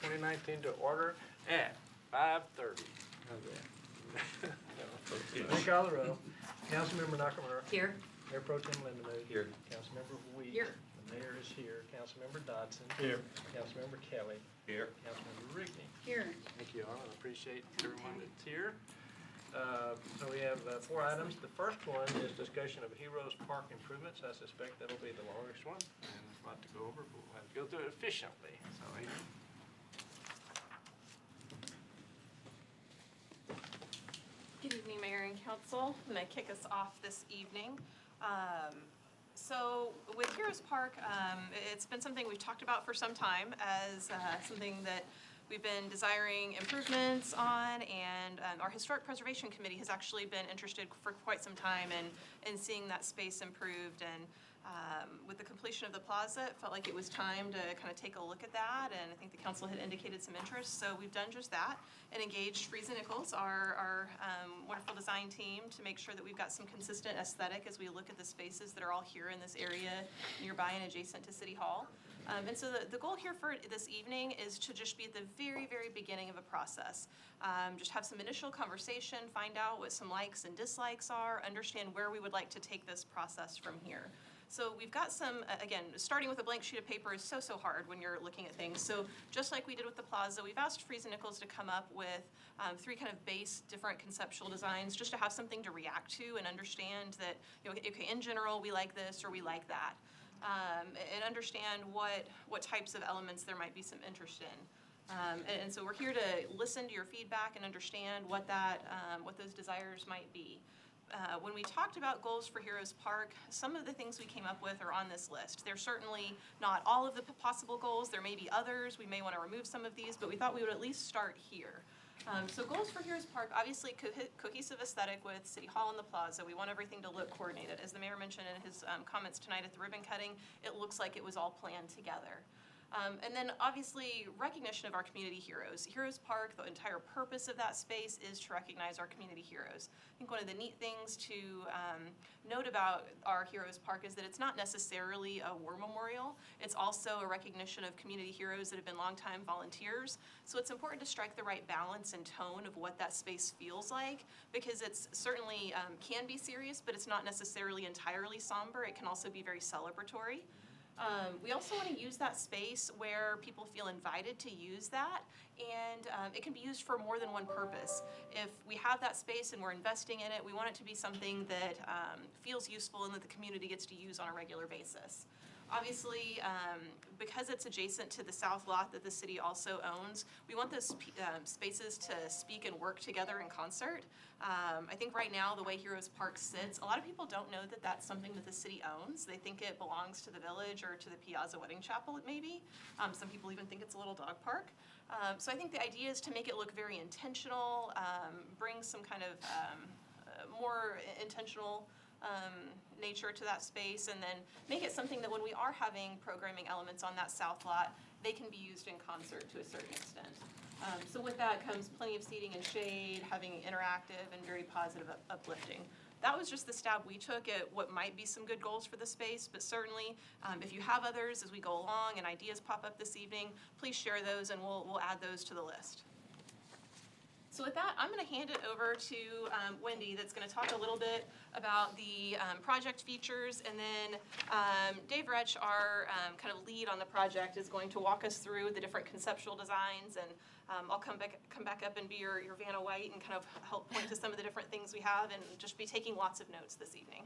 2019 to order at 5:30. Take call the roll. Councilmember Nakamura. Here. Mayor Pro Tem Lindenmuth. Here. Councilmember Weed. Here. The mayor is here. Councilmember Dodson. Here. Councilmember Kelly. Here. Councilmember Rigney. Here. Thank you all. I appreciate everyone that's here. So we have 4 items. The first one is discussion of Heroes Park improvements. I suspect that'll be the longest one, and there's a lot to go over, but we'll have to go through it efficiently. So, Adrian. Good evening, Mayor and Council. I'm going to kick us off this evening. So with Heroes Park, it's been something we've talked about for some time as something that we've been desiring improvements on, and our Historic Preservation Committee has actually been interested for quite some time in seeing that space improved. And with the completion of the plaza, it felt like it was time to kind of take a look at that, and I think the council had indicated some interest, so we've done just that and engaged Friesen Nichols, our wonderful design team, to make sure that we've got some consistent aesthetic as we look at the spaces that are all here in this area nearby and adjacent to City Hall. And so the goal here for this evening is to just be at the very, very beginning of a process. Just have some initial conversation, find out what some likes and dislikes are, understand where we would like to take this process from here. So we've got some, again, starting with a blank sheet of paper is so hard when you're looking at things. So just like we did with the plaza, we've asked Friesen Nichols to come up with 3 kind of base different conceptual designs just to have something to react to and understand that, you know, okay, in general, we like this or we like that. And understand what types of elements there might be some interest in. And so we're here to listen to your feedback and understand what those desires might be. When we talked about goals for Heroes Park, some of the things we came up with are on this list. They're certainly not all of the possible goals. There may be others. We may want to remove some of these, but we thought we would at least start here. So goals for Heroes Park, obviously cohesive aesthetic with City Hall and the plaza. We want everything to look coordinated. As the mayor mentioned in his comments tonight at the ribbon cutting, it looks like it was all planned together. And then obviously recognition of our community heroes. Heroes Park, the entire purpose of that space is to recognize our community heroes. I think one of the neat things to note about our Heroes Park is that it's not necessarily a war memorial. It's also a recognition of community heroes that have been longtime volunteers. So it's important to strike the right balance and tone of what that space feels like, because it's certainly can be serious, but it's not necessarily entirely somber. It can also be very celebratory. We also want to use that space where people feel invited to use that, and it can be used for more than one purpose. If we have that space and we're investing in it, we want it to be something that feels useful and that the community gets to use on a regular basis. Obviously, because it's adjacent to the south lot that the city also owns, we want those spaces to speak and work together in concert. I think right now, the way Heroes Park sits, a lot of people don't know that that's something that the city owns. They think it belongs to the village or to the Piazza Wedding Chapel, maybe. Some people even think it's a little dog park. So I think the idea is to make it look very intentional, bring some kind of more intentional nature to that space, and then make it something that when we are having programming elements on that south lot, they can be used in concert to a certain extent. So with that comes plenty of seating and shade, having interactive and very positive uplifting. That was just the stab we took at what might be some good goals for the space, but certainly if you have others as we go along and ideas pop up this evening, please share those and we'll add those to the list. So with that, I'm going to hand it over to Wendy, that's going to talk a little bit about the project features, and then Dave Retch, our kind of lead on the project, is going to walk us through the different conceptual designs, and I'll come back up and be your Vanna White and kind of help point to some of the different things we have, and just be taking lots of notes this evening.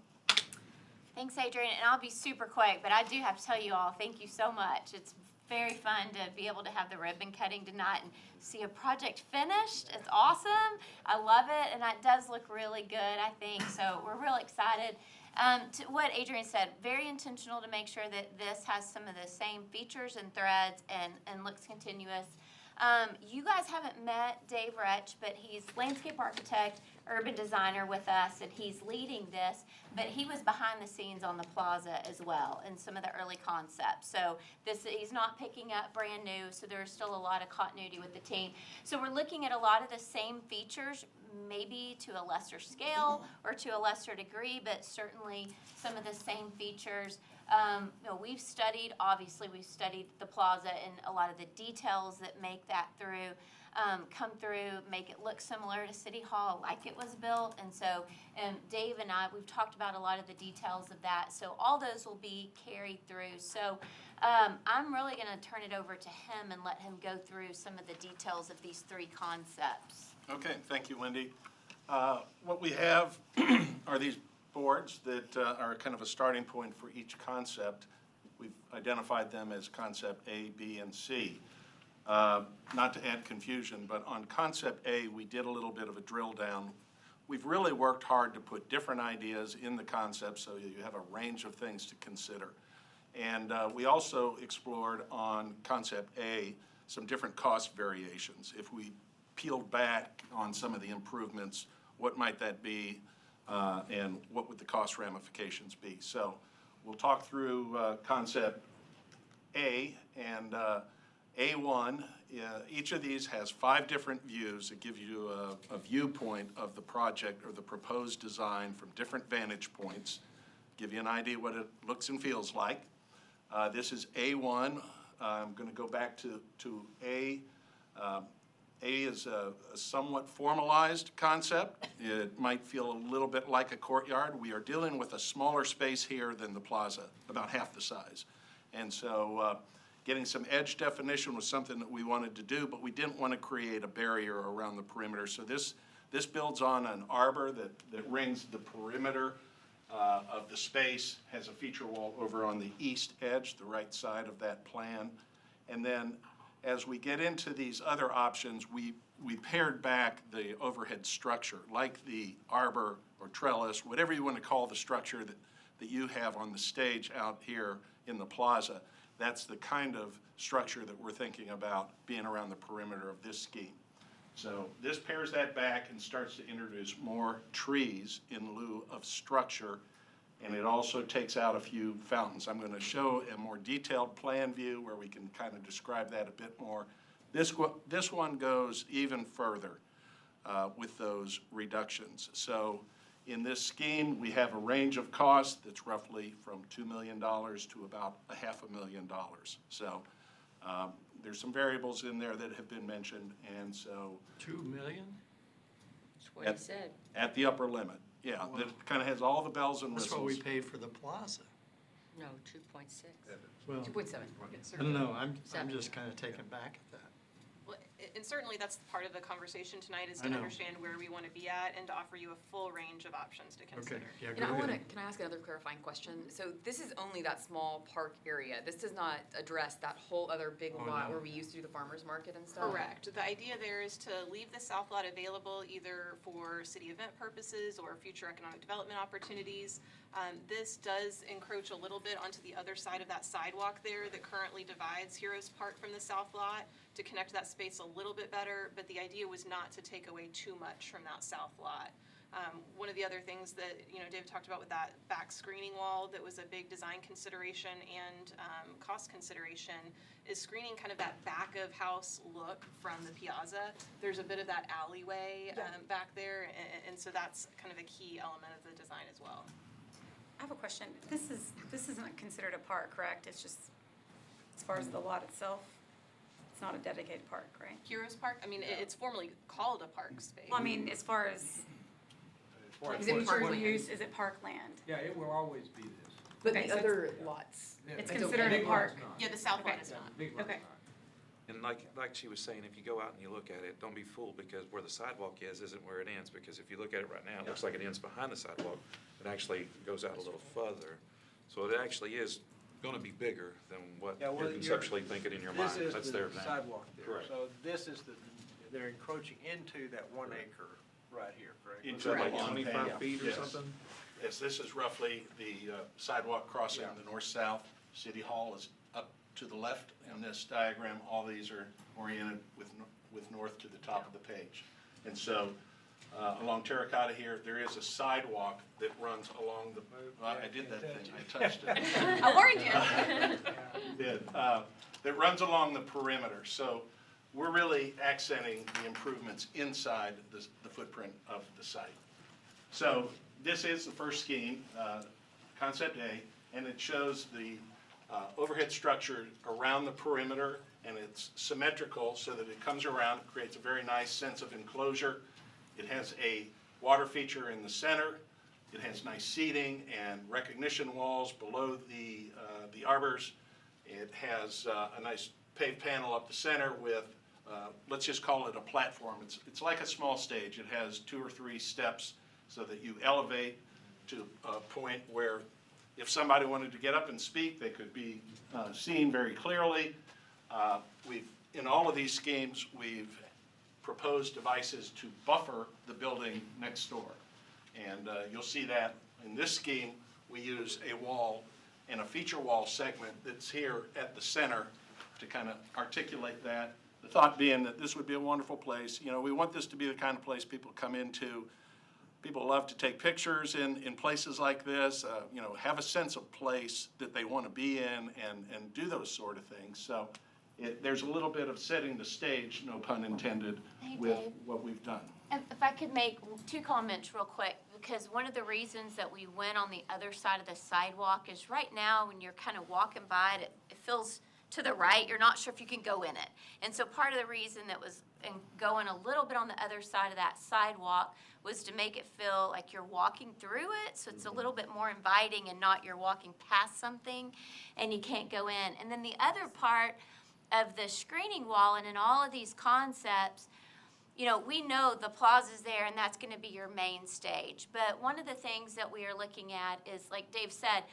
Thanks, Adrian, and I'll be super quick, but I do have to tell you all, thank you so much. It's very fun to be able to have the ribbon cutting tonight and see a project finished. It's awesome. I love it, and it does look really good, I think, so we're real excited. To what Adrian said, very intentional to make sure that this has some of the same features and threads and looks continuous. You guys haven't met Dave Retch, but he's landscape architect, urban designer with us, and he's leading this, but he was behind the scenes on the plaza as well in some of the early concepts. So he's not picking up brand new, so there's still a lot of continuity with the team. So we're looking at a lot of the same features, maybe to a lesser scale or to a lesser degree, but certainly some of the same features. We've studied the plaza and a lot of the details that make that come through, make it look similar to City Hall, like it was built. And so Dave and I, we've talked about a lot of the details of that. So all those will be carried through. So I'm really going to turn it over to him and let him go through some of the details of these three concepts. Okay, thank you, Wendy. What we have are these boards that are kind of a starting point for each concept. We've identified them as concept A, B, and C. Not to add confusion, but on concept A, we did a little bit of a drill down. We've really worked hard to put different ideas in the concept so you have a range of things to consider. And we also explored on concept A some different cost variations. If we peeled back on some of the improvements, what might that be, and what would the cost ramifications be? So we'll talk through concept A, and A1, each of these has 5 different views that give you a viewpoint of the project or the proposed design from different vantage points, give you an idea what it looks and feels like. This is A1. I'm going to go back to A. A is a somewhat formalized concept. It might feel a little bit like a courtyard. We are dealing with a smaller space here than the plaza, about half the size. And so getting some edge definition was something that we wanted to do, but we didn't want to create a barrier around the perimeter. So this builds on an arbor that rings the perimeter of the space, has a feature wall over on the east edge, the right side of that plan. And then as we get into these other options, we pared back the overhead structure, like the arbor or trellis, whatever you want to call the structure that you have on the stage out here in the plaza. That's the kind of structure that we're thinking about being around the perimeter of this scheme. So this pares that back and starts to introduce more trees in lieu of structure, and it also takes out a few fountains. I'm going to show a more detailed plan view where we can kind of describe that a bit more. This one goes even further with those reductions. So in this scheme, we have a range of costs that's roughly from $2 million to about $500,000. So there's some variables in there that have been mentioned, and so. $2 million? That's what he said. At the upper limit, yeah. Wow. That kind of has all the bells and That's whistles. what we paid for the plaza. No, 2.6. Well, 2.7. I don't know, I'm just kind of taken back at that. Well, and certainly that's part of the conversation tonight is I to know. understand where we want to be at and to offer you a full range of options to Okay, consider. yeah, And go ahead. can I ask another clarifying question? So this is only that small park area. This does not address that whole other big Oh, lot no. where we used to do the farmer's market and stuff? Correct. The idea there is to leave the south lot available either for city event purposes or future economic development opportunities. This does encroach a little bit onto the other side of that sidewalk there that currently divides Heroes Park from the south lot to connect that space a little bit better, but the idea was not to take away too much from that south lot. One of the other things that, David talked about with that back screening wall that was a big design consideration and cost consideration is screening kind of that back of house look from the piazza. There's a bit of that alleyway back there, and so that's kind of a key element of the design as well. I have a question. This isn't considered a park, correct? It's just, as far as the lot itself, it's not a dedicated park, right? Heroes Park, I mean, it's formally called a park space. Well, I mean, as far as, Is it future parkland? use, is it parkland? Yeah, it will always be this. But Okay, the so other lots? It's okay. considered a Big park. lot's not. Yeah, the south lot Okay. is not. Big lot's Okay. not. And like she was saying, if you go out and you look at it, don't be fooled because where the sidewalk is isn't where it ends. Because if you look at it right now, it looks like it ends behind the sidewalk. It actually goes out a little further. So it actually is gonna be bigger than what Yeah, well, you're you're- conceptually thinking in your mind. This That's is there the now. sidewalk there. Correct. So this is they're encroaching into that 1 acre right here, correct? Into Like the long 25 path. feet or Yes. something? Yes, this is roughly the sidewalk crossing Yeah. the north-south. City Hall is up to the left in this diagram. All these are oriented with north to the top of the page. And so along Terracotta here, there is a sidewalk that runs along the, well, I did that thing, I touched it. I warned you. Did, that runs along the perimeter. So we're really accenting the improvements inside the footprint of the site. So this is the first scheme, concept A. and it shows the overhead structure around the perimeter, and it's symmetrical so that it comes around, creates a very nice sense of enclosure. It has a water feature in the center. It has nice seating and recognition walls below the arbors. It has a nice paved panel up the center with, let's just call it a platform. It's like a small stage. It has 2 or 3 steps so that you elevate to a point where if somebody wanted to get up and speak, they could be seen very clearly. In all of these schemes, we've proposed devices to buffer the building next door. And you'll see that in this scheme, we use a wall and a feature wall segment that's here at the center to kind of articulate that. The thought being that this would be a wonderful place. You know, we want this to be the kind of place people come into. People love to take pictures in places like this, you know, have a sense of place that they want to be in and do those sort of things. So there's a little bit of setting the stage, no pun intended, Hey, with Dave. what we've done. If I could make 2 comments real quick, because one of the reasons that we went on the other side of the sidewalk is right now when you're kind of walking by it, it feels to the right, you're not sure if you can go in it. And so part of the reason that was going a little bit on the other side of that sidewalk was to make it feel like you're walking through it, so it's a little bit more inviting and not you're walking past something and you can't go in. And then the other part of the screening wall and in all of these concepts, you know, we know the plaza's there and that's going to be your main stage. But one of the things that we are looking at is, like Dave said,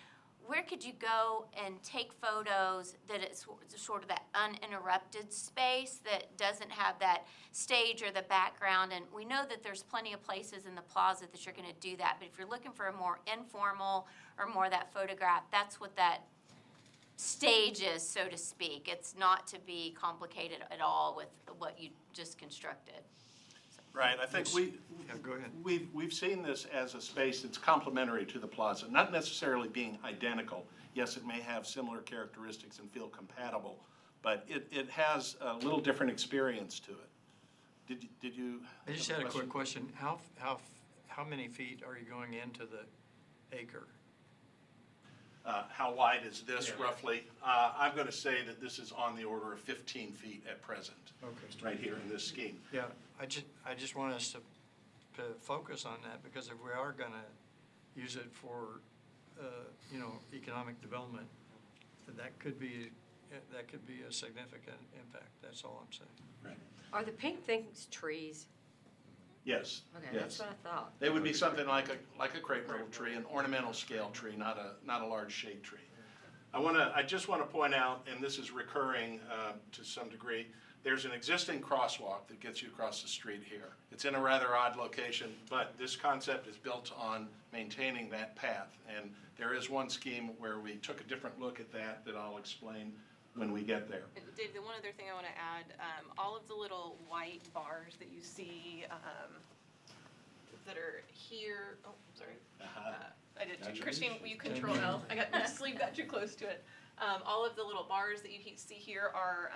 where could you go and take photos that it's sort of that uninterrupted space that doesn't have that stage or the background? And we know that there's plenty of places in the plaza that you're going to do that. But if you're looking for a more informal or more that photograph, that's what that stage is, so to speak. It's not to be complicated at all with what you just constructed. Right, I think Yeah, go ahead. we've seen this as a space that's complementary to the plaza, not necessarily being identical. Yes, it may have similar characteristics and feel compatible, but it has a little different experience to it. Did you? I just had a quick question. How many feet are you going into the acre? How wide is this roughly? I'm going to say that this is on the order of 15 feet at present, Okay. right here in this scheme. Yeah, I just want us to focus on that, because if we are gonna use it for, you know, economic development, that could be a significant impact, that's all I'm saying. Right. Are the pink things trees? Yes, Okay, yes. that's what I thought. They would be something like a crepe myrtle tree, an ornamental scale tree, not a large shade tree. I just want to point out, and this is recurring to some degree, there's an existing crosswalk that gets you across the street here. It's in a rather odd location, but this concept is built on maintaining that path. And there is one scheme where we took a different look at that I'll explain when we get there. Dave, the one other thing I want to add, all of the little white bars that you see that are here, oh, sorry. I did too. Christine, will you control L? I got my sleeve got too close to it. All of the little bars that you see here are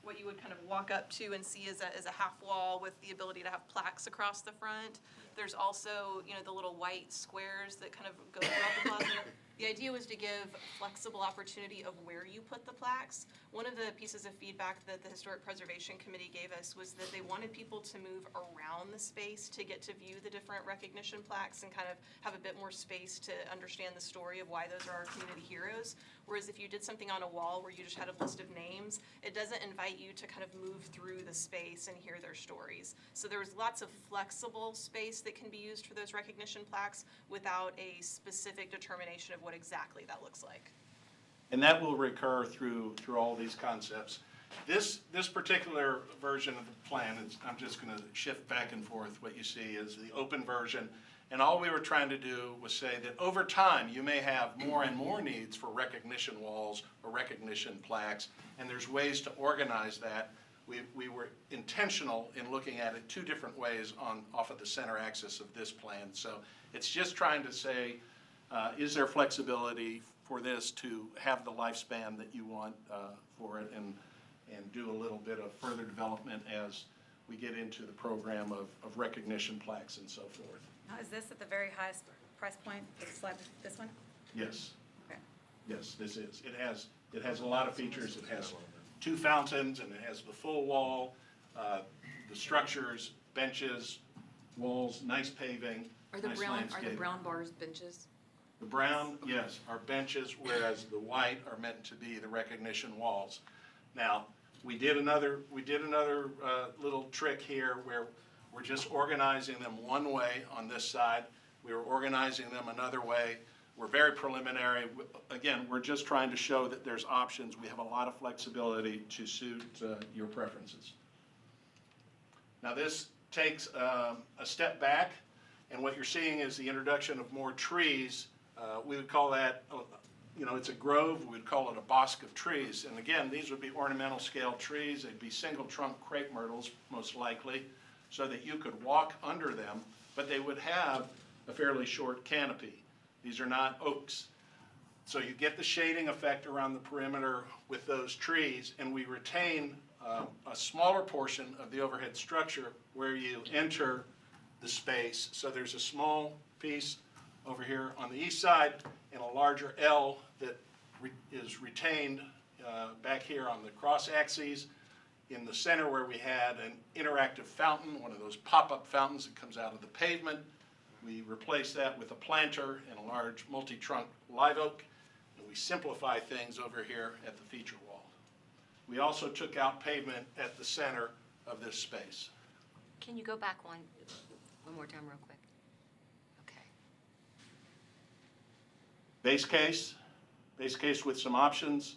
what you would kind of walk up to and see as a half wall with the ability to have plaques across the front. There's also, you know, the little white squares that kind of go throughout the plaza. The idea was to give flexible opportunity of where you put the plaques. One of the pieces of feedback that the Historic Preservation Committee gave us was that they wanted people to move around the space to get to view the different recognition plaques and kind of have a bit more space to understand the story of why those are our community heroes. Whereas if you did something on a wall where you just had a list of names, it doesn't invite you to kind of move through the space and hear their stories. So there was lots of flexible space that can be used for those recognition plaques without a specific determination of what exactly that looks like. And that will recur through all these concepts. This particular version of the plan, I'm just going to shift back and forth. What you see is the open version. And all we were trying to do was say that over time, you may have more and more needs for recognition walls or recognition plaques, and there's ways to organize that. We were intentional in looking at it 2 different ways off of the center axis of this plan. So it's just trying to say, is there flexibility for this to have the lifespan that you want for it, and do a little bit of further development as we get into the program of recognition plaques and so forth. Now, is this at the very highest price point, this one? Yes. Okay. Yes, this is. It has a lot of features. It has 2 fountains, and it has the full wall, the structures, benches, walls, nice paving, Are the nice brown, are the landscaping. brown bars benches? The brown, yes, are benches, whereas the white are meant to be the recognition walls. Now, we did another little trick here where we're just organizing them one way on this side. We were organizing them another way. We're very preliminary. Again, we're just trying to show that there's options. We have a lot of flexibility to suit your preferences. Now, this takes a step back, and what you're seeing is the introduction of more trees. We would call that, it's a grove. We would call it a bosque of trees. And again, these would be ornamental scale trees. They'd be single trunk crepe myrtles, most likely, so that you could walk under them, but they would have a fairly short canopy. These are not oaks. So you get the shading effect around the perimeter with those trees, and we retain a smaller portion of the overhead structure where you enter the space. So there's a small piece over here on the east side and a larger L that is retained back here on the cross axes. In the center where we had an interactive fountain, one of those pop-up fountains that comes out of the pavement. We replaced that with a planter and a large multi-trunk live oak, and we simplify things over here at the feature wall. We also took out pavement at the center of this space. Can you go back one more time real quick? Okay. Base case with some options.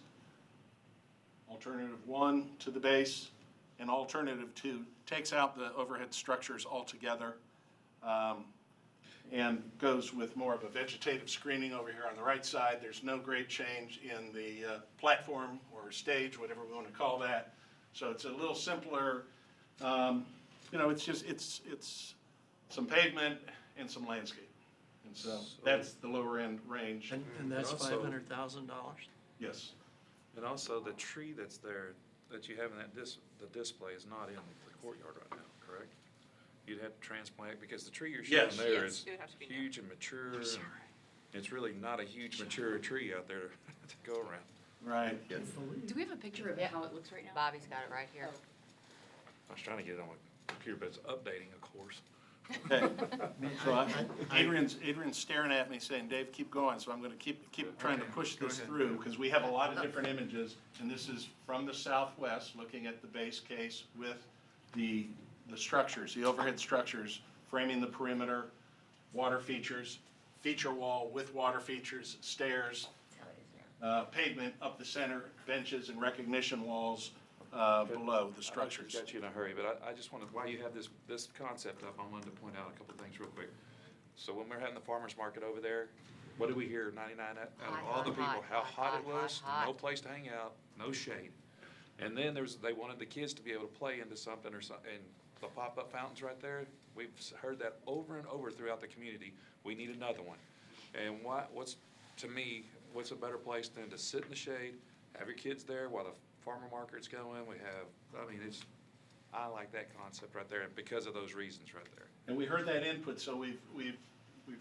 Alternative 1 to the base, and alternative 2 takes out the overhead structures altogether. And goes with more of a vegetative screening over here on the right side. There's no great change in the platform or stage, whatever we want to call that. So it's a little simpler. It's some pavement and some landscape. And so that's the lower end range. And that's Also- $500,000? Yes. And also, the tree that's there, that you have in that the display is not in the courtyard right now, correct? You'd have to transplant, because the tree you're showing Yes. there Yes, is it would have to be new. huge and mature. It's really not a huge mature tree out there to go around. Right. Do we have a picture of how it looks right now? Bobby's got it right here. I was trying to get it on my computer, but it's updating, of course. Okay. So Adrian's staring at me saying, Dave, keep going. So I'm going to keep trying to push this through, because we have a lot of different images. And this is from the southwest, looking at the base case with the structures, the overhead structures, framing the perimeter, water features, feature wall with water features, stairs, pavement up the center, benches and recognition walls below the structures. I got you in a hurry, but I just wanted, while you have this concept up, I wanted to point out a couple things real quick. So when we were having the farmer's market over there, what did we hear, 99 out of all the people, how hot it was, no place to hang out, no shade. And then they wanted the kids to be able to play into something and the pop-up fountains right there, we've heard that over and over throughout the community. We need another one. And what's a better place than to sit in the shade, have your kids there while the farmer market's going? I like that concept right there, and because of those reasons right there. And we heard that input, so we've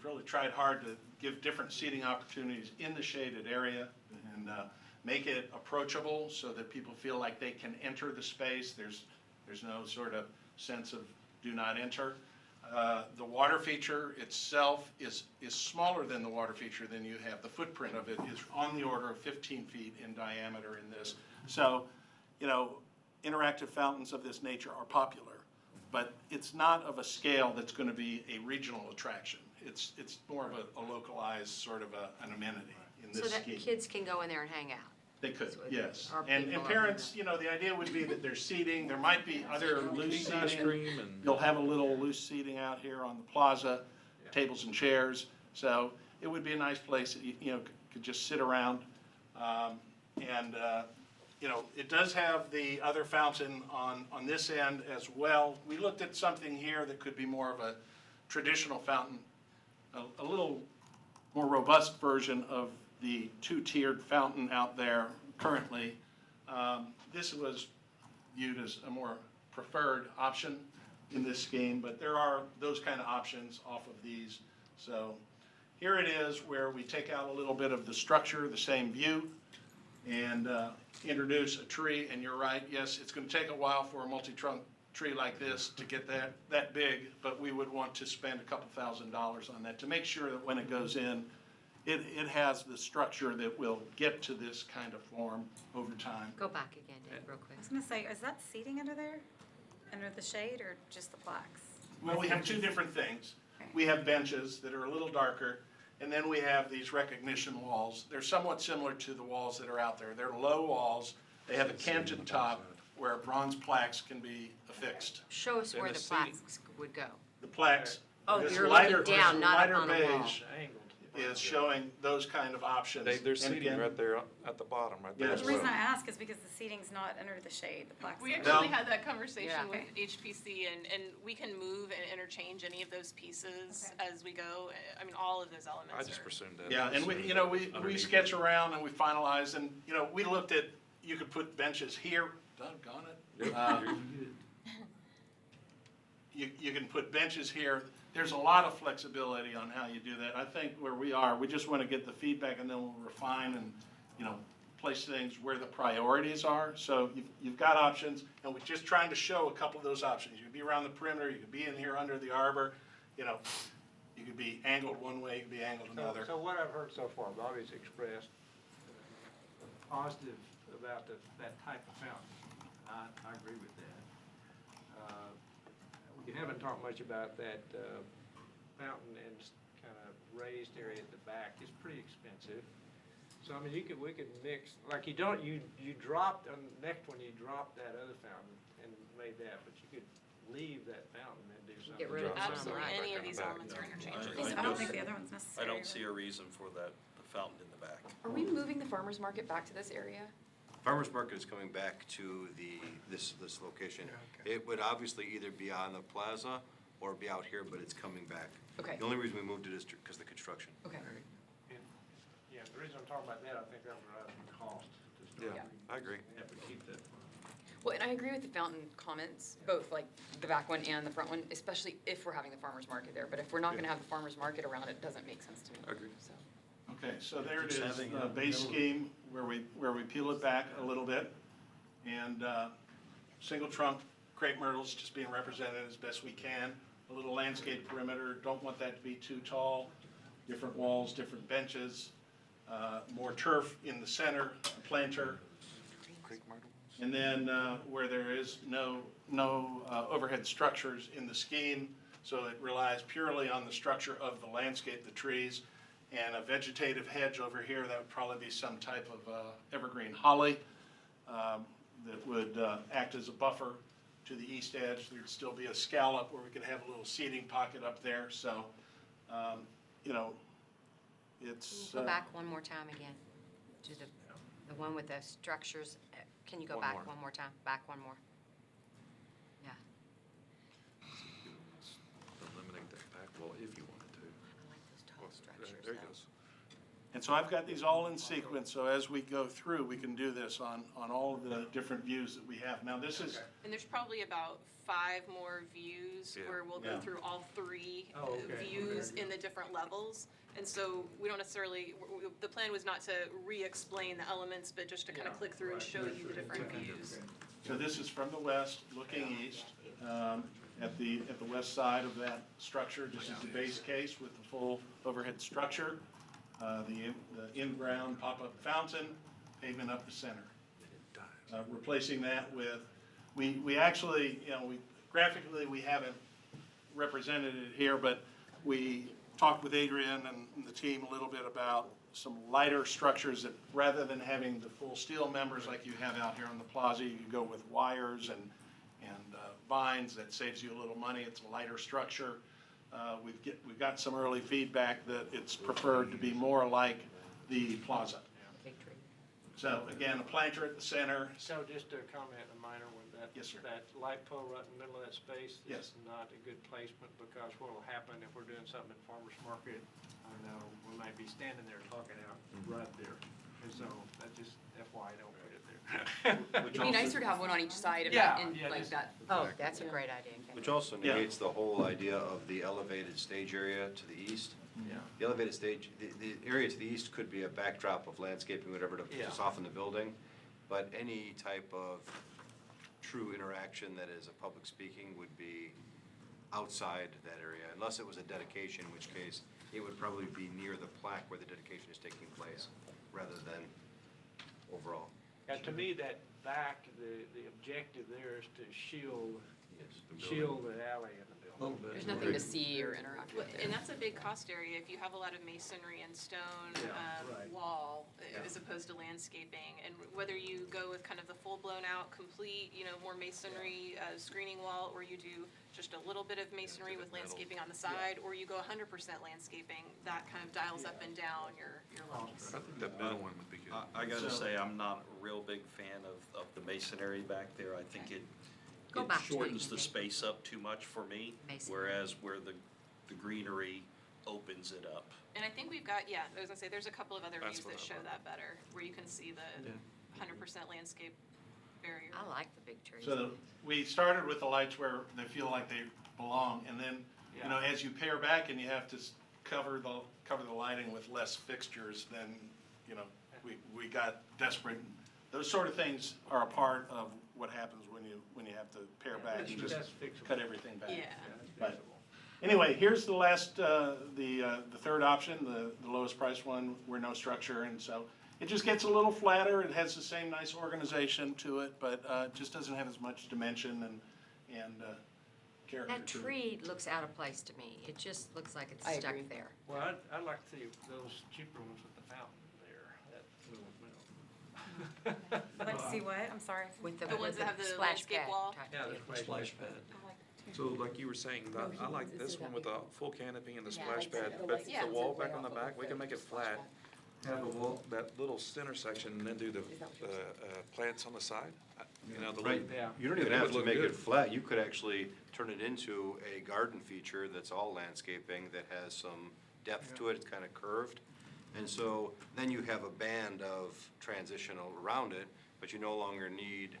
really tried hard to give different seating opportunities in the shaded area and make it approachable so that people feel like they can enter the space. There's no sort of sense of do not enter. The water feature itself is smaller than the water feature than you have. The footprint of it is on the order of 15 feet in diameter in this. So, interactive fountains of this nature are popular, but it's not of a scale that's going to be a regional attraction. It's more of a localized sort of an amenity in this So that scheme. kids can go in there and hang out. They could, So yes. our And people parents, the idea would be that there's seating, there might be other loose Ice seating. cream and. You'll have a little loose seating out here on the plaza, tables and chairs. So it would be a nice place that you could just sit around. It does have the other fountain on this end as well. We looked at something here that could be more of a traditional fountain, a little more robust version of the two-tiered fountain out there currently. This was viewed as a more preferred option in this scheme, but there are those kind of options off of these. So, Here it is where we take out a little bit of the structure, the same view, and introduce a tree. And you're right, yes, it's going to take a while for a multi-trunk tree like this to get that big, but we would want to spend a couple $1,000s on that to make sure that when it goes in, it has the structure that will get to this kind of form over time. Go back again, Dave, real quick. I was gonna say, is that seating under there? Under the shade or just the plaques? Well, we have two different things. Okay. We have benches that are a little darker, and then we have these recognition walls. They're somewhat similar to the walls that are out there. They're low walls. They have a canted top where bronze plaques can be affixed. Show us And where the the seating. plaques would go. The plaques, Oh, this you're lighter, looking down, this not up lighter on a wall. beige Angled. is showing those kind of options. There's And seating again, right there at the bottom, right there Yes. as The reason well. I ask is because the seating's not under the shade, the plaques We are. actually No. had that conversation Yeah. with HPC, and we can move and interchange any of those pieces as we go. I mean, all of those elements I just are. presumed that. Yeah, and we Underneath. sketch around and we finalize, and, we looked at, you could put benches here, doggone it. Yep. You can put benches here. There's a lot of flexibility on how you do that. I think where we are, we just want to get the feedback and then we'll refine and, place things where the priorities are. So you've got options, and we're just trying to show a couple of those options. You could be around the perimeter, you could be in here under the arbor, you could be angled one way, you could be angled another. So what I've heard so far, Bobby's expressed positive about that type of fountain. I agree with that. We haven't talked much about that fountain and kind of raised area at the back. It's pretty expensive. So, I mean, we could mix, like you dropped, on the next one, you dropped that other fountain and made that, but you could leave that fountain and do something. Get rid of Drop some, Absolutely, right. any of Back on these the back. elements are interchangeable. I don't think the other one's necessary. I don't see a reason for the fountain in the back. Are we moving the farmer's market back to this area? Farmers Market is coming back to this location. It would obviously either be on the plaza or be out here, but it's coming back. Okay. The only reason we moved it is because of the construction. Okay. And, yeah, the reason I'm talking about that, I think that would drive the cost. to start. Yeah, I agree. Have to keep that. Well, and I agree with the fountain comments, both like the back one and the front one, especially if we're having the farmer's market there. But if we're not gonna have the farmer's market around, it doesn't make sense to me. Agreed. So. Okay, so there it Just is, having the a base little- scheme where we peel it back a little bit. And single trunk crepe myrtles just being represented as best we can. A little landscape perimeter, don't want that to be too tall. Different walls, different benches, more turf in the center, a planter. Creek Myrtle? And then where there is no overhead structures in the scheme, so it relies purely on the structure of the landscape, the trees, and a vegetative hedge over here, that would probably be some type of evergreen holly that would act as a buffer to the east edge. There'd still be a scallop where we could have a little seating pocket up there, so, it's. Go back one more time again, to the one with the structures. Can you go One back more. one more time? Back one more. Yeah, Eliminate that back wall if you wanted to. I like those tall Well, structures there it though. goes. And so I've got these all in sequence, so as we go through, we can do this on all of the different views that we have. Now, this is, And there's probably about 5 more views Yeah. where we'll go Yeah. through all 3 Oh, okay, views okay. in the different levels. And so we don't necessarily, the plan was not to re-explain the elements, but just to kind of Yeah, click through and right. show you the different Okay. views. so this is from the west, looking east, at the west side of that structure. This is the base case with the full overhead structure, the in-ground pop-up fountain, pavement up the center. Replacing that with, we actually, graphically, we haven't represented it here, but we talked with Adrian and the team a little bit about some lighter structures that, rather than having the full steel members like you have out here on the plaza, you could go with wires and vines. That saves you a little money. It's a lighter structure. We've got some early feedback that it's preferred to be more like the plaza. Big tree. So again, a planter at the center. So just a comment, a minor one, that. Yes, sir. That light pole right in the middle of that space Yes. is not a good placement, because what will happen if we're doing something at farmer's market, I know, we might be standing there talking out right there. And so that just FYI, don't put it there. It'd be nicer to have one on each side of Yeah, that, and yeah, like just- that. Oh, that's a great idea. Ken. Which also Yeah. negates the whole idea of the elevated stage area to the east. Yeah. The elevated stage, the area to the east could be a backdrop of landscaping, whatever, to Yeah. soften the building. But any type of true interaction that is a public speaking would be outside that area, unless it was a dedication, in which case it would probably be near the plaque where the dedication is taking place, rather than overall. And to me, that back, the objective there is to shield Yes. the alley and the building. Little bit. There's nothing to see or interact with And there. that's a big cost area, if you have a lot of masonry and stone right. wall, Yeah. as opposed to landscaping. And whether you go with kind of the full blown out, complete, more masonry screening wall, or you do just a little bit of masonry with landscaping on the side, or you go 100% landscaping, that kind of dials up and down your levels. I think that middle one would be good. I gotta say, I'm not a real big fan of the masonry back there. I think it Go back to it shortens the again. space up too much for me. Masonry. Whereas where the greenery opens it up. And I think we've got, I was gonna say, there's a couple of other That's views what that I show thought. that better, where you can see the Yeah. 100% landscape barrier. I like the big trees. So we started with the lights where they feel like they belong, and then, as you pare back and you have to cover the lighting with less fixtures, then, we got desperate. Those sort of things are a part of what happens when you have to pare back and just That's fixable. cut everything back. Yeah. But anyway, here's the last, the third option, the lowest price one, where no structure, and so it just gets a little flatter. It has the same nice organization to it, but just doesn't have as much dimension and character That to it. tree looks out of place to me. It just looks like it's I stuck agree. there. Well, I'd like to see those cheaper ones with the fountain there, that little, I'd like to see what, I'm sorry. With The ones that have the splash landscape pad wall? type Yeah, deal. the Splash pad. So like you were saying, I like this one with the full canopy and the Yeah, splash like pad, the but lights. the wall back on the back, we can make it flat. Have a wall, that little center section, and then do the plants on the side. The Right, little- Yeah. you don't even It have would to look make it good. flat, you could actually turn it into a garden feature that's all landscaping, that has some depth to it, it's kind of curved. And so, then you have a band of transitional around it, but you no longer need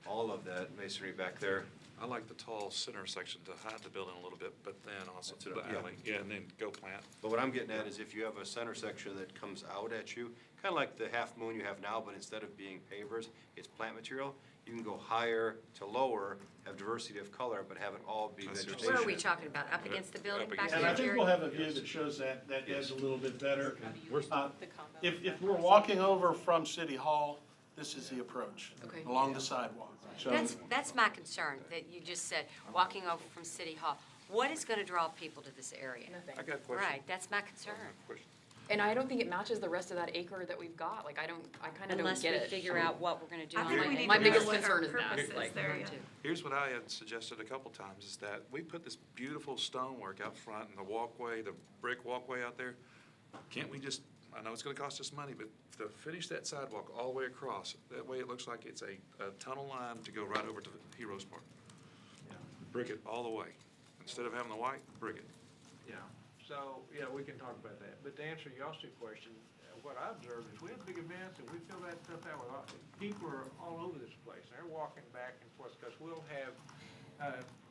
all of that masonry back there. I like the tall center section to hide the building a little bit, but then also That's to it, the yeah. alley. Yeah, and then go plant. But what I'm getting at is if you have a center section that comes out at you, kind of like the half moon you have now, but instead of being pavers, it's plant material, you can go higher to lower, have diversity of color, but have it all be I see what you're vegetation. Where are we talking about? Up against the building Up back against And there, I think Jerry? we'll have a view that shows that edge a little bit better. Where's Uh, The combo. If we're walking over from City Hall, this is the approach, Okay. along the sidewalk. So That's my concern, that you just said, walking over from City Hall. What is gonna draw people to this area? I got a question. Right, that's my concern. Question. And I don't think it matches the rest of that acre that we've got. Like, I kind of don't Unless get we it. figure out what we're gonna do I on think we that. need My to know biggest what our concern is that, purpose is like- there, yeah. Here's what I had suggested a couple times, is that we put this beautiful stonework out front and the walkway, the brick walkway out there. Can't we just, I know it's gonna cost us money, but to finish that sidewalk all the way across, that way it looks like it's a tunnel line to go right over to the Heroes Park. Brick it all the way. Instead of having the white, brick it. Yeah, so, we can talk about that. But to answer y'all's two questions, what I observed is we have big events and we fill that stuff out with people are all over this place. They're walking back and forth because we'll have,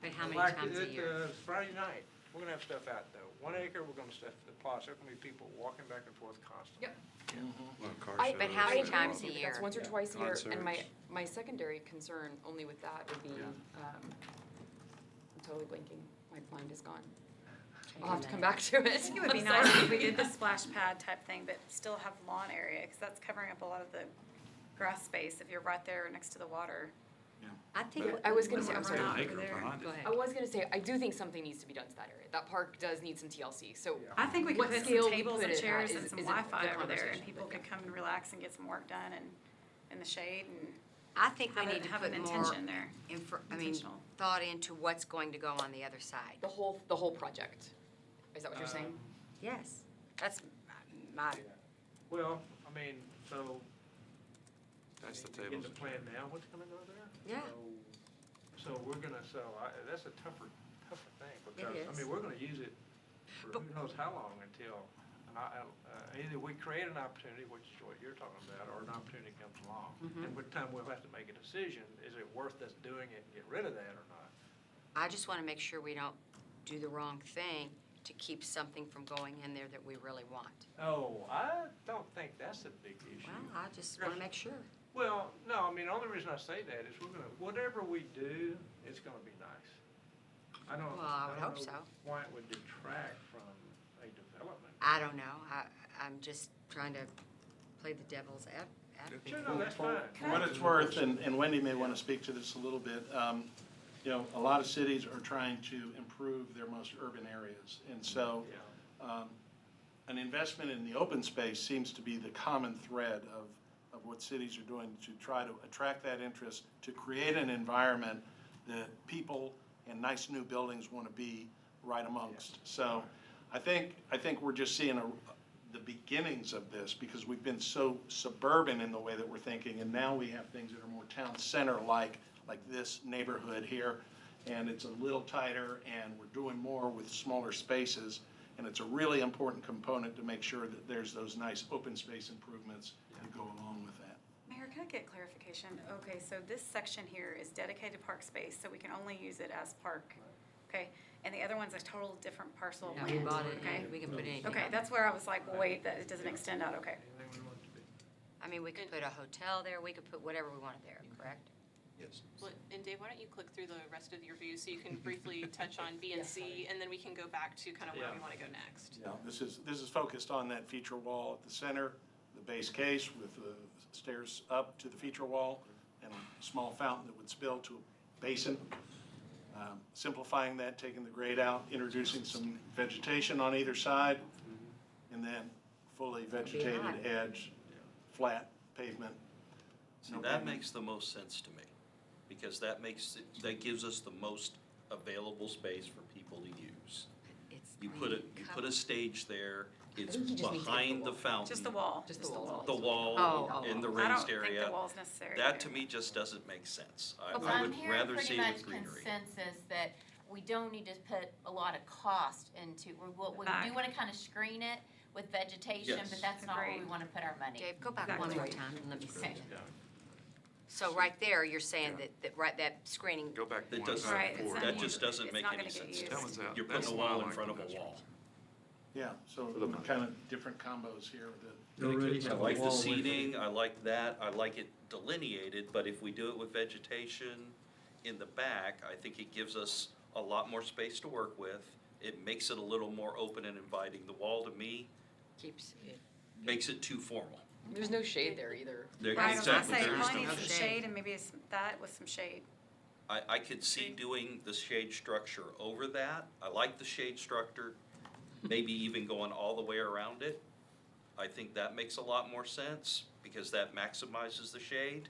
But how many like times a at, year? Friday night, we're gonna have stuff out though. 1 acre, we're gonna stuff the plots. There's gonna be people walking back and forth constantly. Yep. Well, car I- But shows how many and times all a that. year? That's once or twice a year, and Concerts. my secondary concern only with that would be, I'm totally blanking, my mind is gone. I'll have to come back to it. I think it would be I'm nice sorry. if we did the splash pad type thing, but still have lawn area, because that's covering up a lot of the grass space if you're right there next to the water. I think, I was gonna say, When I'm we're sorry. not Acre over there. behind it. go ahead. I was gonna say, I do think something needs to be done to that area. That park does need some TLC, so. I think we could What put scale some we tables put and it at chairs is- and some is a Wi-Fi good over there, and conversation, people but could come and relax and get some work done and in the shade and I think we have need to have put an more, intention there. Intentional. thought into what's going to go on the other side. The whole project. Is that what you're saying? Yes, that's my, Well, I mean, so. That's the Get tables. the plan now, what's gonna go there? Yeah. So we're gonna, that's a tougher thing, because, I is. mean, we're gonna use it for who knows how long until, either we create an opportunity, which is what you're talking about, or an opportunity comes along. Mm-hmm. And with time, we'll have to make a decision, is it worth us doing it and get rid of that or not? I just wanna make sure we don't do the wrong thing to keep something from going in there that we really want? Oh, I don't think that's a big issue. Well, I just want to make sure. Well, no, I mean, the only reason I say that is whatever we do, it's gonna be nice. I don't. Well, I would don't hope know so. Why it would detract from a development. I don't know. I'm just trying to play the devil's advocate. Sure, no, that's fine. For what it's worth, and Wendy may want to speak to this a little bit, you know, a lot of cities are trying to improve their most urban areas. And so an investment in the open space seems to be the common thread of what cities are doing to try to attract that interest, to create an environment that people and nice new buildings want to be right amongst. So I think we're just seeing the beginnings of this, because we've been so suburban in the way that we're thinking, and now we have things that are more town center-like, like this neighborhood here, and it's a little tighter, and we're doing more with smaller spaces, and it's a really important component to make sure that there's those nice open space improvements that go along with that. Mayor, can I get clarification? Okay, so this section here is dedicated park space, so we can only use it as park, okay? And the other one's a total different parcel of No, land. we bought it, Okay, we can put anything. okay, that's where I was like, well, wait, that it doesn't extend out, okay. Anything we want it to be. I mean, we could put a hotel there, we could put whatever we wanted there, correct? Yes. Well, and Dave, why don't you click through the rest of your view so you can briefly touch on B and C, and then we can go back to kind of where we want to go next. Yeah, this is focused on that feature wall at the center, the base case with the stairs up to the feature wall, and a small fountain that would spill to a basin. Simplifying that, taking the grade out, introducing some vegetation on either side, and then fully vegetated nice. edge, flat pavement. See, No that pavement. makes the most sense to me, because that gives us the most available space for people to use. It's You clean, put a stage there, it's think you just need to get behind the the fountain. Just the wall. Just the wall. The wall Oh, in the I don't raised think area. the wall's necessary. That either. to me just doesn't make sense. Well, I I'm would hearing rather pretty see it much with greenery. consensus that we don't need to put a lot of cost into, we Back. do want to kind of screen it with vegetation, Yes. but that's not where we Agreed. want to put our money. Dave, go back one Exactly. more time and let me see. Okay. So right there, you're saying that screening, Go back It one does- side Right, it's forward. not That used- just doesn't it's make not any gonna get sense. used. That one's out. You're That's putting a why I wall in like front of a industrial. wall. Yeah, so For the money. kind of different combos here with it. I like the seating, I like that, I like it delineated, but if we do it with vegetation in the back, I think it gives us a lot more space to work with. It makes it a little more open and inviting. The wall, to me, keeps it. makes it too formal. There's no shade there either. There- Right, I was gonna exactly, say, there is probably no needs some shade. shade and maybe that with some shade. I could see doing the shade structure over that. I like the shade structure, maybe even going all the way around it. I think that makes a lot more sense, because that maximizes the shade.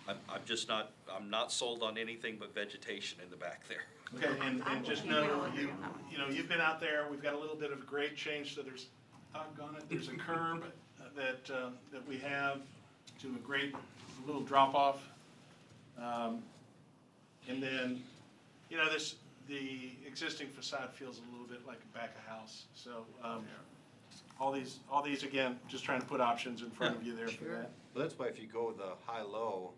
I'm not sold on anything but vegetation in the back there. Okay, and just know, you know, you've been out there, we've got a little bit of a grade change, so there's, doggone it, there's a curb that we have to a grade, a little drop off. And then, you know, the existing facade feels a little bit like a back of house, so, all these, again, just trying to put options in front of you there for that. Well, that's why if you go the high-low,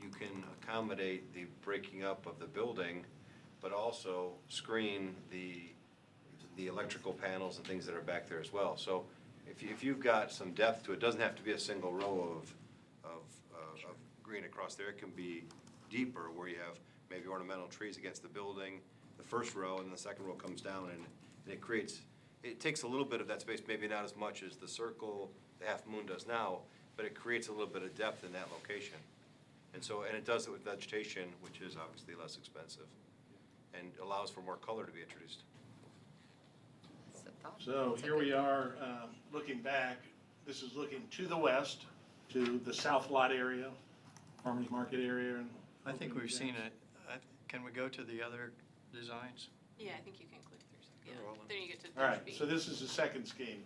you can accommodate the breaking up of the building, but also screen the electrical panels and things that are back there as well. So if you've got some depth to it, doesn't have to be a single row of green across there. It can be deeper, where you have maybe ornamental trees against the building, the first row, and the second row comes down, and it takes a little bit of that space, maybe not as much as the circle, the half moon does now, but it creates a little bit of depth in that location. And it does it with vegetation, which is obviously less expensive, and allows for more color to be introduced. It's a thought. So It's a here good we are, looking back. This is looking to the west, to the south lot area, farmer's market area. And I think we've seen it. Can we go to the other designs? Yeah, I think you can click through some, yeah. They're all in. Then you get to All right, B. so this is the second scheme.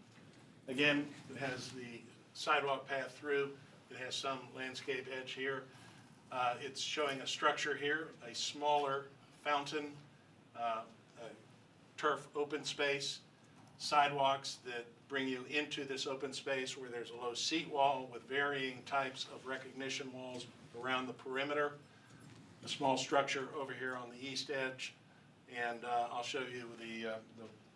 Again, it has the sidewalk path through. It has some landscape edge here. It's showing a structure here, a smaller fountain, a turf open space, sidewalks that bring you into this open space where there's a low seat wall with varying types of recognition walls around the perimeter, a small structure over here on the east edge, And I'll show you the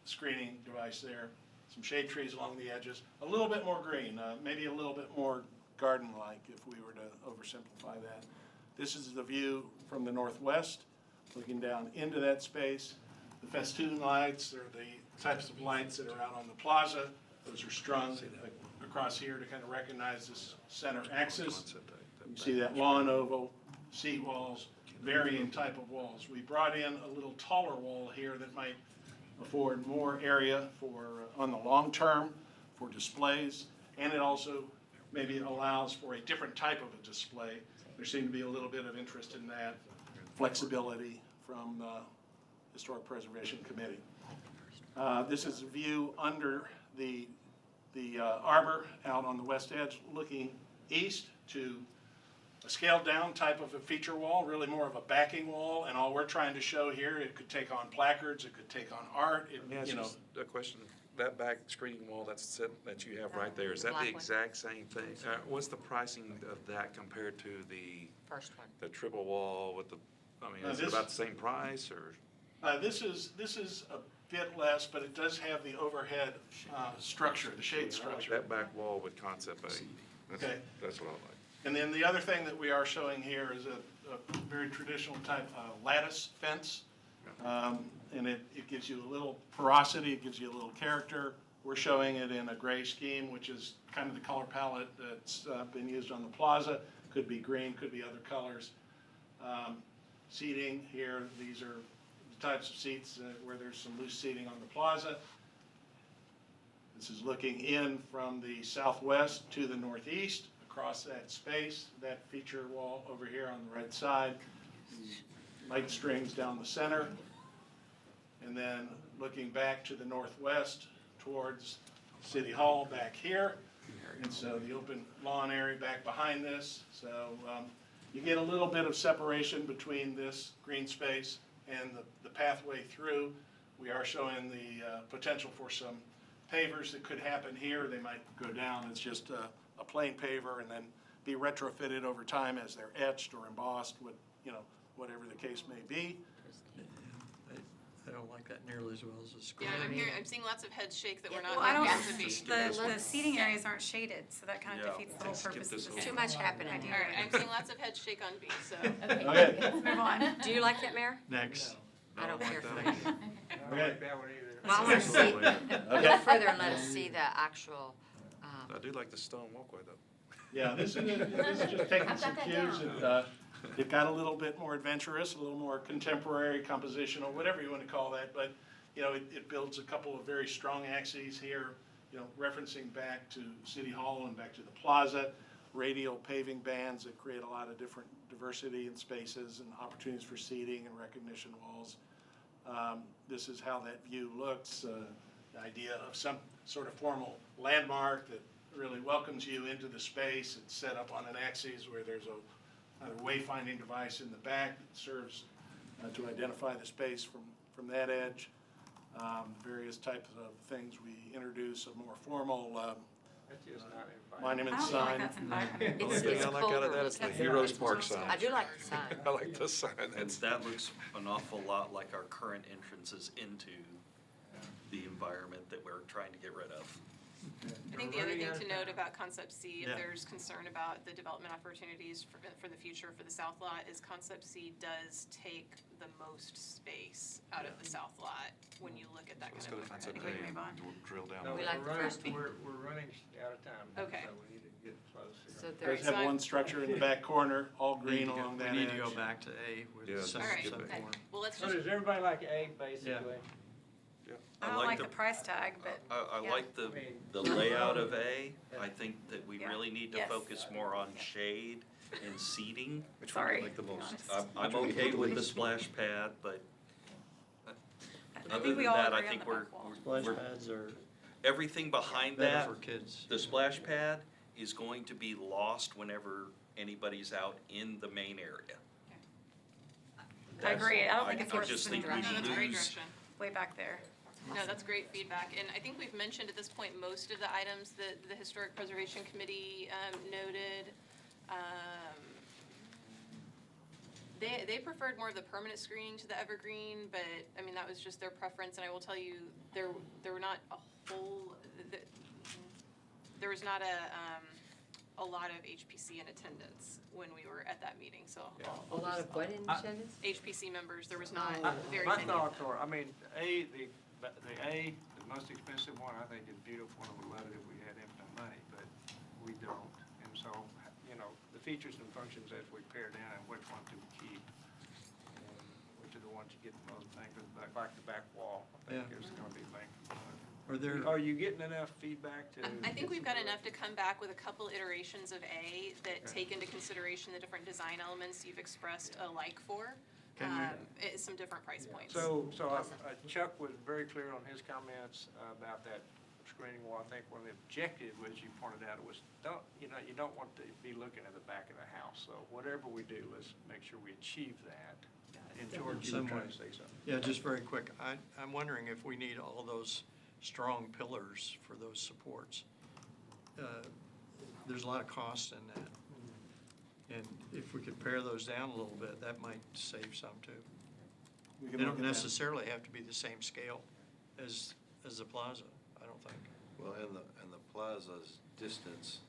screening device there. Some shade trees along the edges, a little bit more green, maybe a little bit more garden-like if we were to oversimplify that. This is the view from the northwest, looking down into that space. The festoon lights are the types of lights that are out on the plaza. Those are strung across here to kind of recognize this center axis. You see that lawn oval, seat walls, varying type of walls. We brought in a little taller wall here that might afford more area for, on the long term, for displays, and it also maybe allows for a different type of a display. There seemed to be a little bit of interest in that, flexibility from the Historic Preservation Committee. This is a view under the arbor out on the west edge, looking east to a scaled down type of a feature wall, really more of a backing wall, and all we're trying to show here, it could take on placards, it could take on art, Let me ask you a question. That back screening wall that you have right there, is that Black the one. exact same thing? What's the pricing of that compared to the First one. triple wall with the, I mean, is it This- about the same price or? This is a bit less, but it does have the overhead structure, the shade structure. That back wall with concept A. Okay. That's what I like. And then the other thing that we are showing here is a very traditional type lattice fence. And it gives you a little porosity, it gives you a little character. We're showing it in a gray scheme, which is kind of the color palette that's been used on the plaza. Could be green, could be other colors. Seating here, these are the types of seats where there's some loose seating on the plaza. This is looking in from the southwest to the northeast, across that space, that feature wall over here on the right side. Light strings down the center. And then looking back to the northwest towards City Hall back here. And so the open lawn area back behind this. So you get a little bit of separation between this green space and the pathway through. We are showing the potential for some pavers that could happen here. They might go down. It's just a plain paver and then be retrofitted over time as they're etched or embossed, with, whatever the case may be. I don't like that nearly as well as the Yeah, screening. I'm seeing lots of heads shake that we're not Well, I don't, supposed to be. the seating areas aren't shaded, so that kind of Yeah. defeats the whole Skip purpose this of whole the. Too much happening. All right, I'm seeing lots of heads shake on B, so. Okay. Let's move on. Do you like that, Mayor? Next. I don't care for that. that. I don't like that one either. Well, I want to see, Okay. go further and let us see the actual, I do like the stone walkway though. Yeah, this is just taking I've some got that cues. down. It got a little bit more adventurous, a little more contemporary, compositional, whatever you want to call that. But, it builds a couple of very strong axes here, referencing back to City Hall and back to the plaza. Radial paving bands that create a lot of different diversity in spaces and opportunities for seating and recognition walls. This is how that view looks, the idea of some sort of formal landmark that really welcomes you into the space. It's set up on an axis where there's a wayfinding device in the back that serves to identify the space from that edge. Various types of things we introduce, a more formal That's just not inviting. monument I don't feel like sign. that's inviting. The only It's thing I like out of that is the colder. Heroes Park sign. I do like the sign. I like the sign. And That's, that looks an awful lot like our current entrances into the environment that we're trying to get rid of. I think the other thing to note about Concept C, if Yeah. there's concern about the development opportunities for the future for the South Lot, is Concept C does take the most space out of the South Lot when you look at that let's kind go of to overhead. concept A we move on? and we'll drill down. No, on We it. like we're the running- first view. We're running out of time. Okay. So we need to get close So here. there's, Does have one structure in the back corner, all We need green to go- along that We need to go edge. back to A with Yeah, the let's second skip it. subform. Well, let's So just, does everybody like A, basically? I don't like the price tag, but I yeah. like the I mean- layout of A. I think that we Yeah. really need to Yes. focus more on shade and seating. Which one do sorry. you like the to be most? honest. I'm okay with the splash pad, but I other think than we all that, I agree on think the we're, back wall. Splash we're, pads are everything behind better that, for kids. the splash pad is going to be lost whenever anybody's out in the main area. I agree. I don't think it's I worth just spending think we no, that's great lose, direction. way back there. No, that's great feedback, and I think we've mentioned at this point most of the items that the Historic Preservation Committee noted. They preferred more of the permanent screening to the evergreen, but, I mean, that was just their preference, and I will tell you, there were not a whole, there was not a lot of HPC in attendance when we were at that meeting, so. A lot of what in attendance? HPC members, there was not very My many. thoughts are, I mean, the most expensive one, I think is beautiful, and I would love it if we had infinite money, but we don't. And so, you know, the features and functions as we pare down, and which one do we keep? And which are the ones you get the most bang for the buck, like the back wall, I think Yeah. is gonna be bang for the buck. Are Are you getting enough feedback to? I think get we've some got enough to direction? come back with a couple iterations of A that Okay. take into consideration the different design elements you've expressed a like for, Can we- at some different price points. So Chuck was very clear on his comments about that screening wall. I think one of the objectives, as you pointed out, was you don't want to be looking at the back of the house. So whatever we do, let's make sure we achieve that. And George, you were trying to say something. Yeah, just very quick. I'm wondering if we need all those strong pillars for those supports. There's a lot of cost in that. And if we could pare those down a little bit, that might save some too. We They can don't look at that. necessarily have to be the same scale as the plaza, I don't think. Well, and the plaza's distance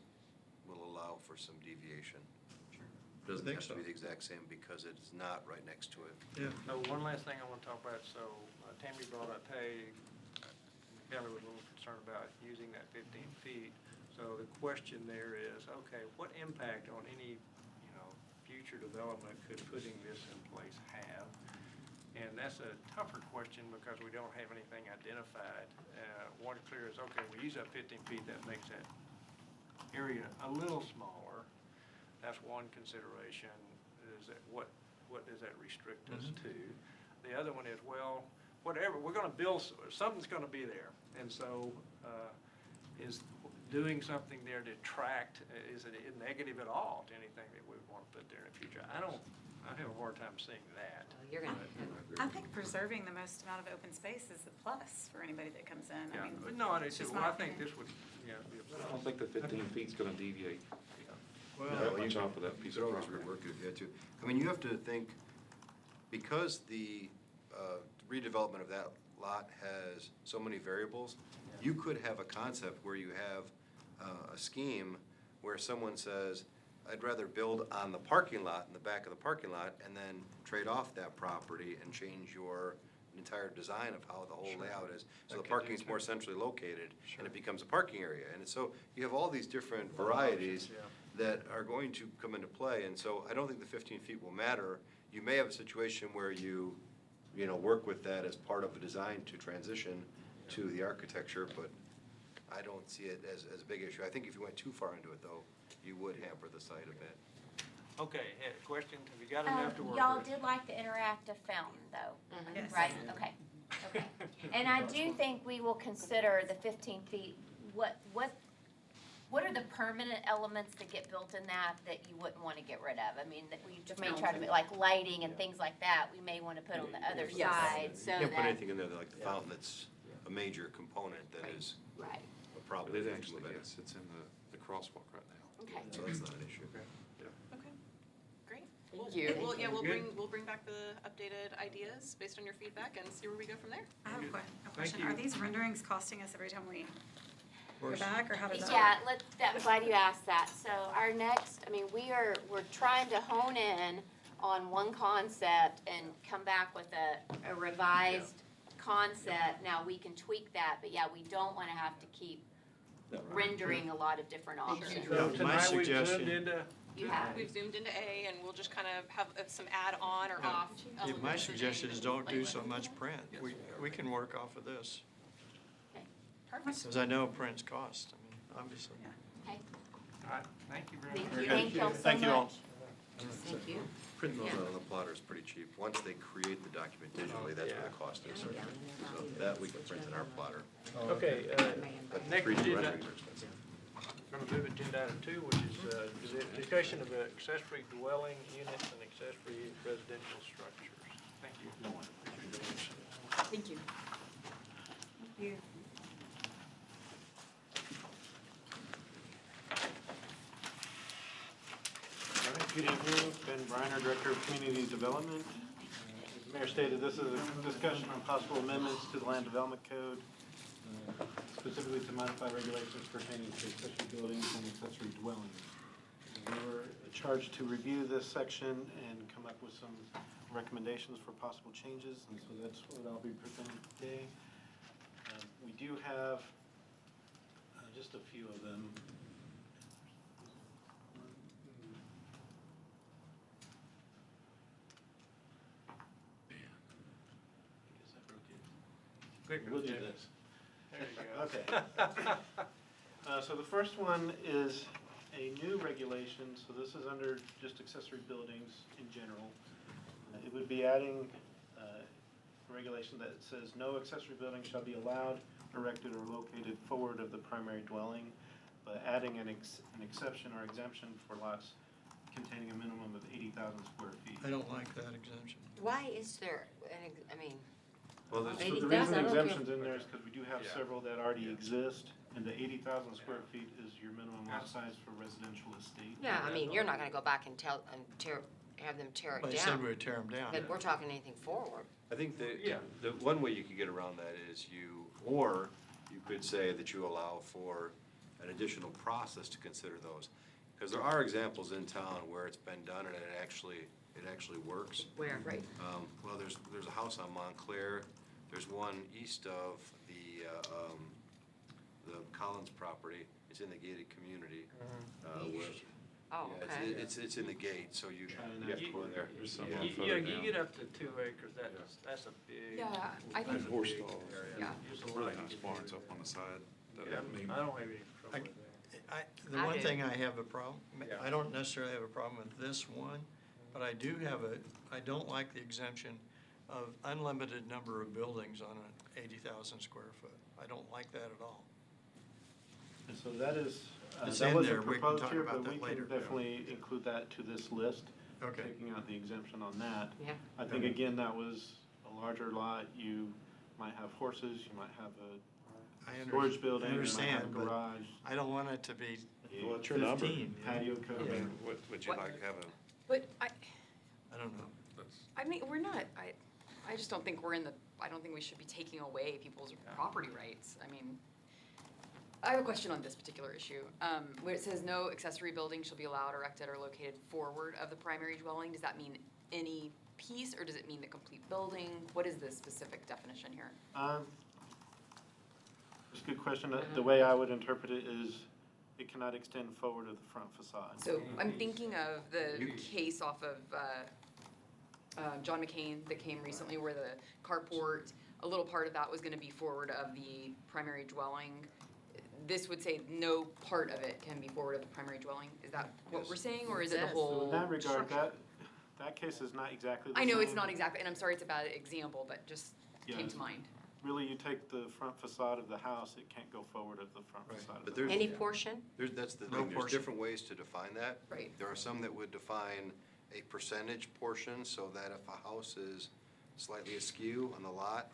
will allow for some deviation. Doesn't think have to so. be the exact same because it's not right next to it. Yeah. So one last thing I want to talk about, so Tammy brought up, hey, Kelly was a little concerned about using that 15 feet. So the question there is, okay, what impact on any, future development could putting this in place have? And that's a tougher question because we don't have anything identified. One clear is, okay, we use up 15 feet, that makes that area a little smaller. That's one consideration, is that what does that restrict us to? The other one is, well, whatever, we're gonna build, something's gonna be there. And so, is doing something there to attract, is it negative at all to anything that we want to put there in the future? I have a hard time seeing that. You're gonna, I think preserving the most amount of open space is a plus for anybody that comes in. I Yeah, mean, no, I do it's too. just Well, my I think opinion. this would, be a I don't think the 15 feet's gonna deviate Well, that much off of that piece You of could always property. rework it if you had to. I mean, you have to think, because the redevelopment of that lot has so many variables, you could have a concept where you have a scheme where someone says, I'd rather build on the parking lot, in the back of the parking lot, and then trade off that property and change your entire design of how the whole layout is. So the parking's more centrally located, and it becomes a parking area. And so you have all these different varieties that are going to come into play, and so I don't think the 15 feet will matter. You may have a situation where you work with that as part of the design to transition to the architecture, but I don't see it as a big issue. I think if you went too far into it, though, you would hamper the site a bit. Okay, question, have you got enough to work with? Y'all did like the interactive fountain, though, Yes. right? Okay, okay. And I do think we will consider the 15 feet. What are the permanent elements that get built in that you wouldn't want to get rid of? I mean, that we may try to, like lighting and things like that, we may want to put on the other Yes. side, so You can't put that, anything in there like the fountain that's a major component that is right, a problem. It if you actually move it. is, it's in the crosswalk right now. okay. So that's not an issue. Okay, great. Thank you. We'll bring back the updated ideas based on your feedback and see where we go from there. I have a Thank question. you. Are these renderings costing us every time we go back, or how does that work? Yeah, I'm glad you asked that. So our next, we're trying to hone in on one concept and come back with a revised concept. Now, we can tweak that, but yeah, we don't want to have to keep rendering a lot of different options. So My tonight we've suggestion- zoomed into, You have, We've zoomed into A, and we'll just kind of have some add-on or off Yeah, elements. my in A suggestion is that we don't play do with. so much print. We can work off of this, Perfect. because I know print's cost, obviously. okay. all right, thank you very much. Thank you, thank y'all so much. Thank you all. Thank you. Printing those out on the plotter is pretty cheap. Once they create the document digitally, that's where the cost is. So that we can print in our plotter. Okay, But next 3D agenda, renderings are expensive. going to move agenda item 2, which is the discussion of accessory dwelling units and accessory residential structures. Thank you. Thank you. Thank you. All right, Good evening, Ben Briner, Director of Community Development. As the Mayor stated, this is a discussion on possible amendments to the Land Development Code, specifically to modify regulations pertaining to accessory buildings and accessory dwellings. We were charged to review this section and come up with some recommendations for possible changes, and so that's what I'll be presenting today. We do have just a few of them. We'll do this. There you go. Okay. So the first one is a new regulation, so this is under just accessory buildings in general. It would be adding a regulation that says no accessory building shall be allowed, erected, or located forward of the primary dwelling, but adding an exception or exemption for lots containing a minimum of 80,000 square feet. I don't like that exemption. Why is there, I mean, Well, there's, So the 80,000, reason I don't care. exemption's in there is because we do have Yeah. several that already exist, and the 80,000 square feet is your minimum lot size for residential estate. yeah, I mean, you're not gonna go back and have them tear Well, it they said down. we would tear them down. But we're talking anything forward. I think Yeah. the one way you could get around that is or you could say that you allow for an additional process to consider those. Because there are examples in town where it's been done and it actually works. Where? Right. Well, there's a house on Montclair, there's one east of the Collins property, it's in the gated community. Oh, Yeah, okay. it's in the gate, so you have to go there. There's some Yeah. on You further you down. get up to 2 acres, that's a big. Yeah, I And think, horse stalls. yeah. There's a Really lot nice you can barns do. up on the side. That Yeah, mean- I don't have any trouble with that. The I one do. thing I have a problem, Yeah. I don't necessarily have a problem with this one, but I don't like the exemption of unlimited number of buildings on an 80,000 square foot. I don't like that at all. And so that is, It's that in wasn't there. We can proposed talk here, about but that we later. can definitely include that to this list. Okay. Taking out the exemption on that. Yeah. I think, again, that was a larger lot. You might have horses, you might have I a under- storage building, I you might have a understand, but garage. I don't want it to be Well, it's your number. 15. you know? Patio I cover. mean, what, would you What- like to have a, but I don't know. I mean, we're not, I just don't think I don't think we should be taking away people's property rights. I mean, I have a question on this particular issue. Where it says no accessory building shall be allowed, erected, or located forward of the primary dwelling, does that mean any piece, or does it mean the complete building? What is the specific definition here? It's a good question. The way I would interpret it is it cannot extend forward of the front facade. So I'm thinking of the case off of John McCain that came recently where the carport, a little part of that was gonna be forward of the primary dwelling. This would say no part of it can be forward of the primary dwelling. Is that what we're saying, or is it the Yes. So whole in that regard, structure? that case is not exactly the same. I know it's not exactly, and I'm sorry it's a bad example, but just came Yeah. to mind. Really, you take the front facade of the house, it can't go forward of the front Right. facade of But the house. there's- Any portion? That's the No thing, there's portion. different ways to define that. Right. There are some that would define a percentage portion, so that if a house is slightly askew on the lot,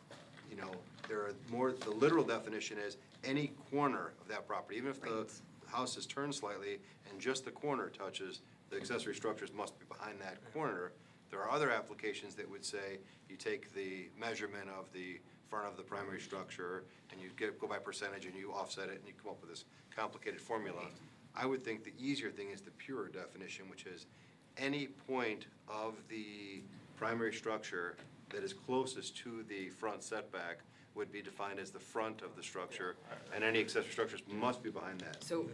there are more, the literal definition is any corner of that property, even if the Right. house is turned slightly and just the corner touches, the accessory structures must be behind that corner. There are other applications that would say you take the measurement of the front of the primary structure and you go by percentage and you offset it and you come up with this complicated formula. I would think the easier thing is the purer definition, which is any point of the primary structure that is closest to the front setback would be defined as the front of the structure, and any accessory structures must be behind that. So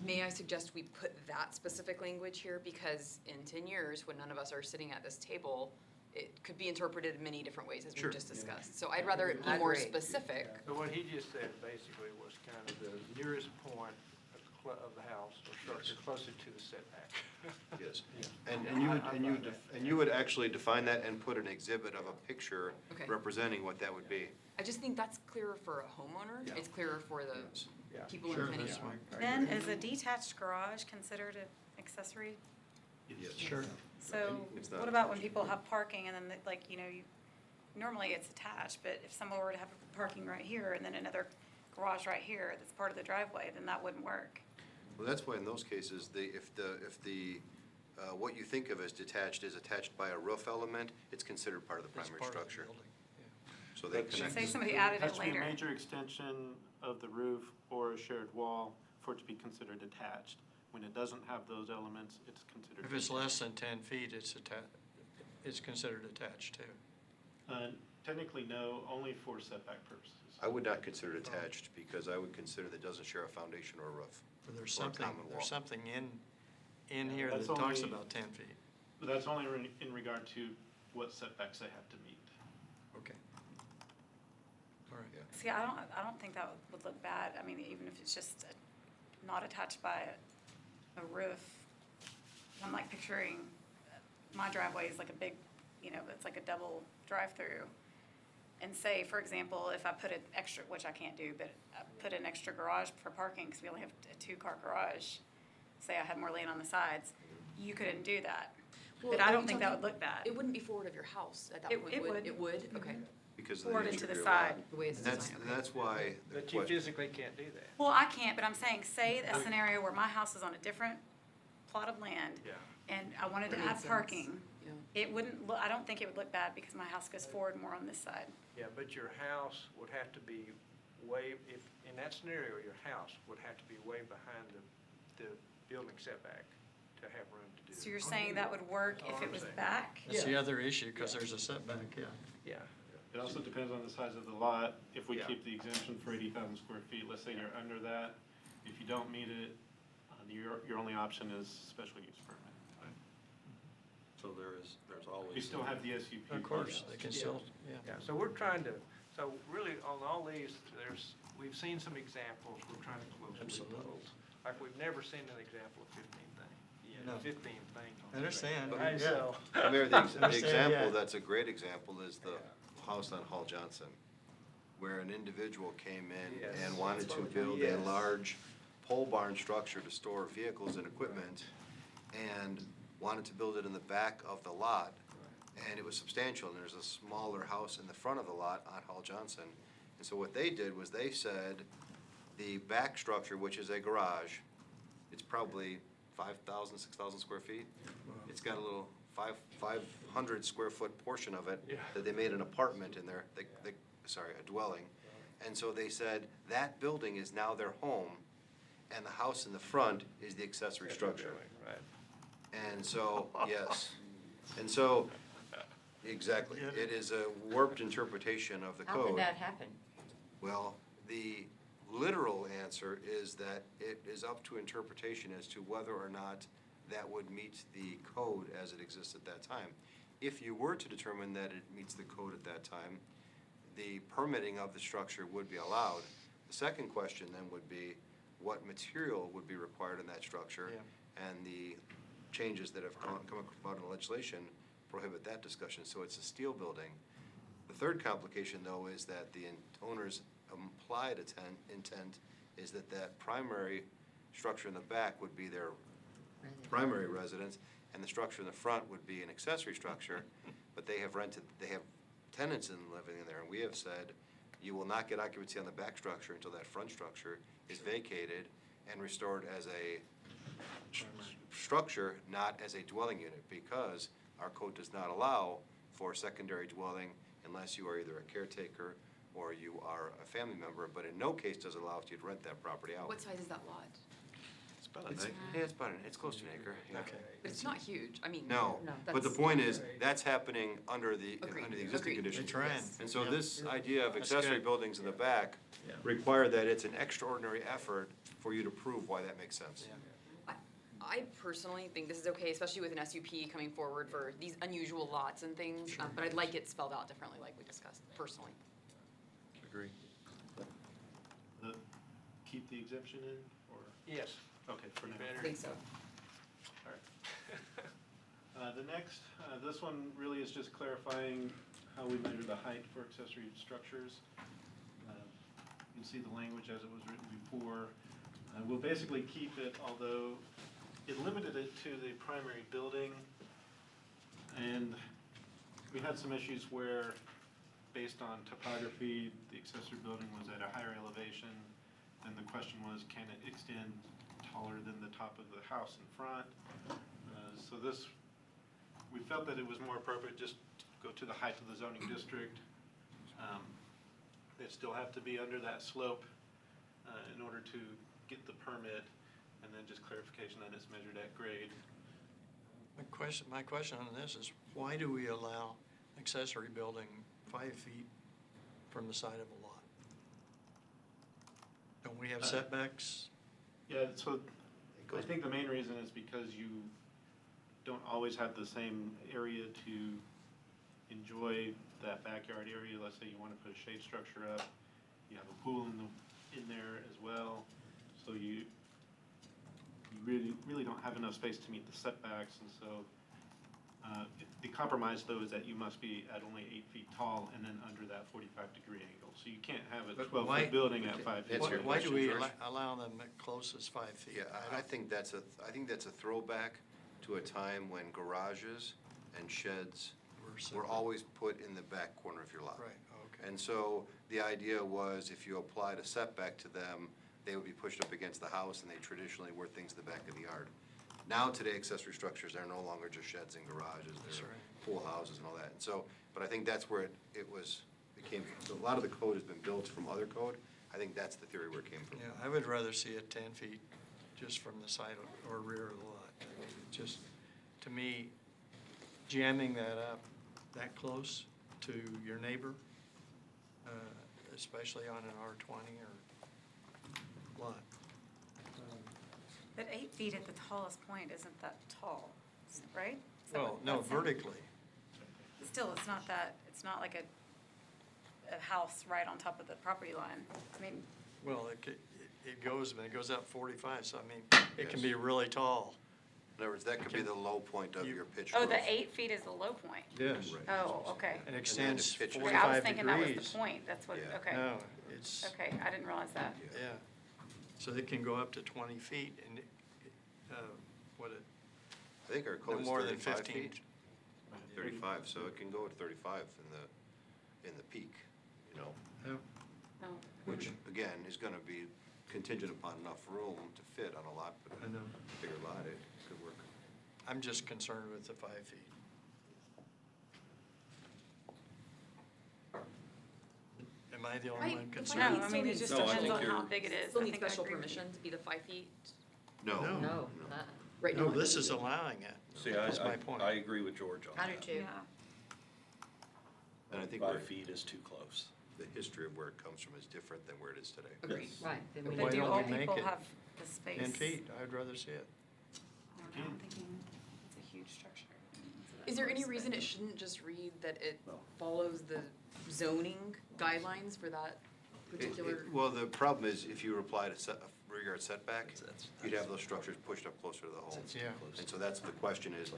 may I suggest we put that specific language here, because in 10 years, when none of us are sitting at this table, it could be interpreted in many different ways, as Sure. we've just discussed. So I'd rather it be I more agree. specific. So what he just said basically was kind of the nearest point of the house or structure closest to the setback. Yes. And you would actually define that and put an exhibit of a picture Okay. representing what that would be. I just think that's clearer for a homeowner. Yeah. It's clearer for the Yeah. people in Sure, Penny. that's fine. Then is a detached garage considered an accessory? Yes. Sure. So It's not what about when people have parking and then normally it's attached, but if someone were to have parking right here and then another garage right here that's part of the driveway, then that wouldn't work. Well, that's why in those cases, if the what you think of as detached is attached by a roof element, it's considered part of the It's primary part of the structure. building, yeah. So they But connect. Say somebody added Has it to be a later. major extension of the roof or a shared wall for it to be considered attached. When it doesn't have those elements, it's considered. If it's detached. less than 10 feet, it's considered attached too. Technically, no, only for setback purposes. I would not consider it attached, because I would consider that it doesn't share a foundation or a roof. But there's Or a something, common wall. there's something in here That's that talks only- about 10 feet. But that's only in regard to what setbacks they have to meet. Okay. All right. See, I don't think that would look bad. I mean, even if it's just not attached by a roof. I'm like picturing my driveway is like a big, it's like a double drive-through. And say, for example, if I put an extra, which I can't do, but I put an extra garage for parking, because we only have a 2-car garage. Say I had more land on the sides, you couldn't do that. But I don't think that would look bad. It wouldn't be forward of your house at that It- point, it would? would. It would, okay. Because of the Forward nature into of the your side. lot. The way it's That's, designed, okay. that's why the But you question. physically can't do that. Well, I can't, but I'm saying, say a scenario where my house is on a different plot of land, Yeah. and I wanted to That makes add sense. parking. Yeah. It wouldn't, I don't think it would look bad because my house goes forward more on this side. Yeah, but your house would have to be way, if, in that scenario, your house would have to be way behind the building setback to have room to do it. So you're saying that would work if it was back? That's the other issue, because there's a setback, yeah. Yeah. It also depends on the size of the lot. If we Yeah. keep the exemption for 80,000 square feet, let's say you're under that, if you don't meet it, your only option is special use permit. So there's always. You still have the SUP. Of course, they can process. still, yeah. Yeah, so we're trying to, so really on all these, we've seen some examples, we're trying to close Absolutely. loopholes. Like we've never seen an example of 15 things. No. 15 things. I understand, Right, yeah. so. Mayor, the Understand, example, yeah. that's a great example, is the house on Hall Johnson, where an individual came in Yes. and wanted to build a Yes. large pole barn structure to store vehicles and equipment, and wanted to build it in the back of the lot, and it was substantial, and there's a smaller house in the front of the lot on Hall Johnson. And so what they did was they said, the back structure, which is a garage, it's probably 5,000, 6,000 square feet. It's got a little 500 square foot portion of it Yeah. that they made an apartment in there, a dwelling. And so they said, that building is now their home, and the house in the front is the accessory structure. Right. And so, yes, and so, exactly, it is a warped interpretation of the How code. would that happen? Well, the literal answer is that it is up to interpretation as to whether or not that would meet the code as it exists at that time. If you were to determine that it meets the code at that time, the permitting of the structure would be allowed. The second question then would be, what material would be required in that structure? Yeah. And the changes that have come about in the legislation prohibit that discussion, so it's a steel building. The third complication, though, is that the owner's implied intent is that that primary structure in the back would be their primary residence, and the structure in the front would be an accessory structure, but they have tenants living in there, and we have said, you will not get occupancy on the back structure until that front structure is vacated and restored as a structure, not as a dwelling unit, because our code does not allow for secondary dwelling unless you are either a caretaker or you are a family member, but in no case does it allow you to rent that property out. What size is that lot? It's close to an acre, yeah. But it's not huge, I mean. No, but the that's- point is, that's happening under the Agreed, existing agreed. conditions. They try Yes. And so Yeah. this idea of That's accessory good. buildings in the back Yeah. require that it's an extraordinary effort for you to prove why that makes sense. Yeah. I personally think this is okay, especially with an SUP coming forward for these unusual lots and things, but I'd like it spelled out differently, like we discussed, personally. Agree. Keep the exemption in, or, Yes. okay, for now. I think so. All right. The next, this one really is just clarifying how we measure the height for accessory structures. You can see the language as it was written before. We'll basically keep it, although it limited it to the primary building. And we had some issues where, based on topography, the accessory building was at a higher elevation. And the question was, can it extend taller than the top of the house in front? variances. So this, we felt that it was more appropriate just to go to the height of the zoning district. They still have to be under that slope in order to get the permit, and then just clarification that it's measured at grade. My question on this is, why do we allow accessory building 5 feet from the side of a lot? Don't we have setbacks? Yeah, so I think the main reason is because you don't always have the same area to enjoy that backyard area. Let's say you want to put a shade structure up, you have a pool in there as well, so you really don't have enough space to meet the setbacks, and so the compromise though is that you must be at only 8 feet tall and then under that 45-degree angle. So you can't have a But 12-foot building at 5 feet. That's your Why do question, we George? allow them at close as 5 feet? Yeah, I think that's a throwback to a time when garages and sheds were always put in the back corner of your lot. Right, okay. And so the idea was if you applied a setback to them, they would be pushed up against the house, and they traditionally were things in the back of the yard. Now, today, accessory structures are no longer just sheds and garages, That's they're right. pool houses and all that. And so, but I think that's where it came from. A lot of the code has been built from other code. I think that's the theory where it came from. Yeah, I would rather see it 10 feet just from the side or rear of the lot. I mean, it just, to me, jamming that up that close to your neighbor, especially on an R20 or lot. But 8 feet at the tallest point isn't that tall, right? Is that Well, what no, that's saying? vertically. Still, it's not like a house right on top of the property line. I mean, Well, it goes up 45, so I mean, it can be really tall. In other words, that could be the low point of your pitch oh, roof. the 8 feet is the low point. Yes. Oh, okay. It extends pitch roof. 45 Okay, I was thinking that was degrees. the point, that's what, Yeah. okay. No, it's, Okay, I didn't realize that. yeah. So it can go up to 20 feet and, I think our no code is more than 35 15. feet. 35, so it can go to 35 in the peak, you know, Yeah, Oh. which, again, is gonna be contingent upon enough room to fit on a lot, but I know. a bigger lot, it could work. I'm just concerned with the 5 feet. Am I the only Right, one the concerned? No, feet I still mean, it needs- just No, I depends think on how you're- big it is. Still I need think I special agree with you. permission to be the 5 feet? No. No. Right now. No, it this is doesn't. allowing it. See, That's my point. I agree with George on I do that. too. Yeah. And I think where 5 feet is too close. the history of where it comes from is different than where it is today. Agreed. Right. Then we Why But do don't all we make people it have the space? 10 feet, I'd rather see it. I don't know, I'm thinking it's a huge structure. Is there any reason it shouldn't just read that it follows the zoning guidelines for that particular? Well, the problem is if you applied a rear yard setback, you'd have those structures pushed up closer to the homes. Yeah. And so that's the question is,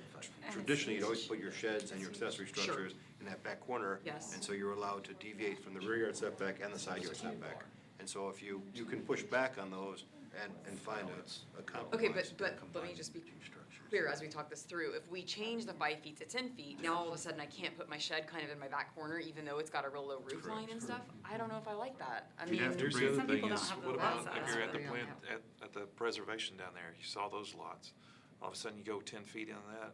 traditionally, you'd always put your sheds and your accessory Sure. structures in that back corner. Yes. And so you're allowed to deviate from the rear yard setback and the side yard setback. And so if you can push back on those and find a compromise. Okay, but let me just be clear as we talk this through. If we change the 5 feet to 10 feet, now all of a sudden I can't put my shed kind of in my back corner, even though it's got a real low roof line and stuff? I don't know if I like that. I mean, Here's bring- the Some other thing people don't is, have the what lot about if size. you're at the We don't plant, have- at the preservation down there, you saw those lots. All of a sudden you go 10 feet in that,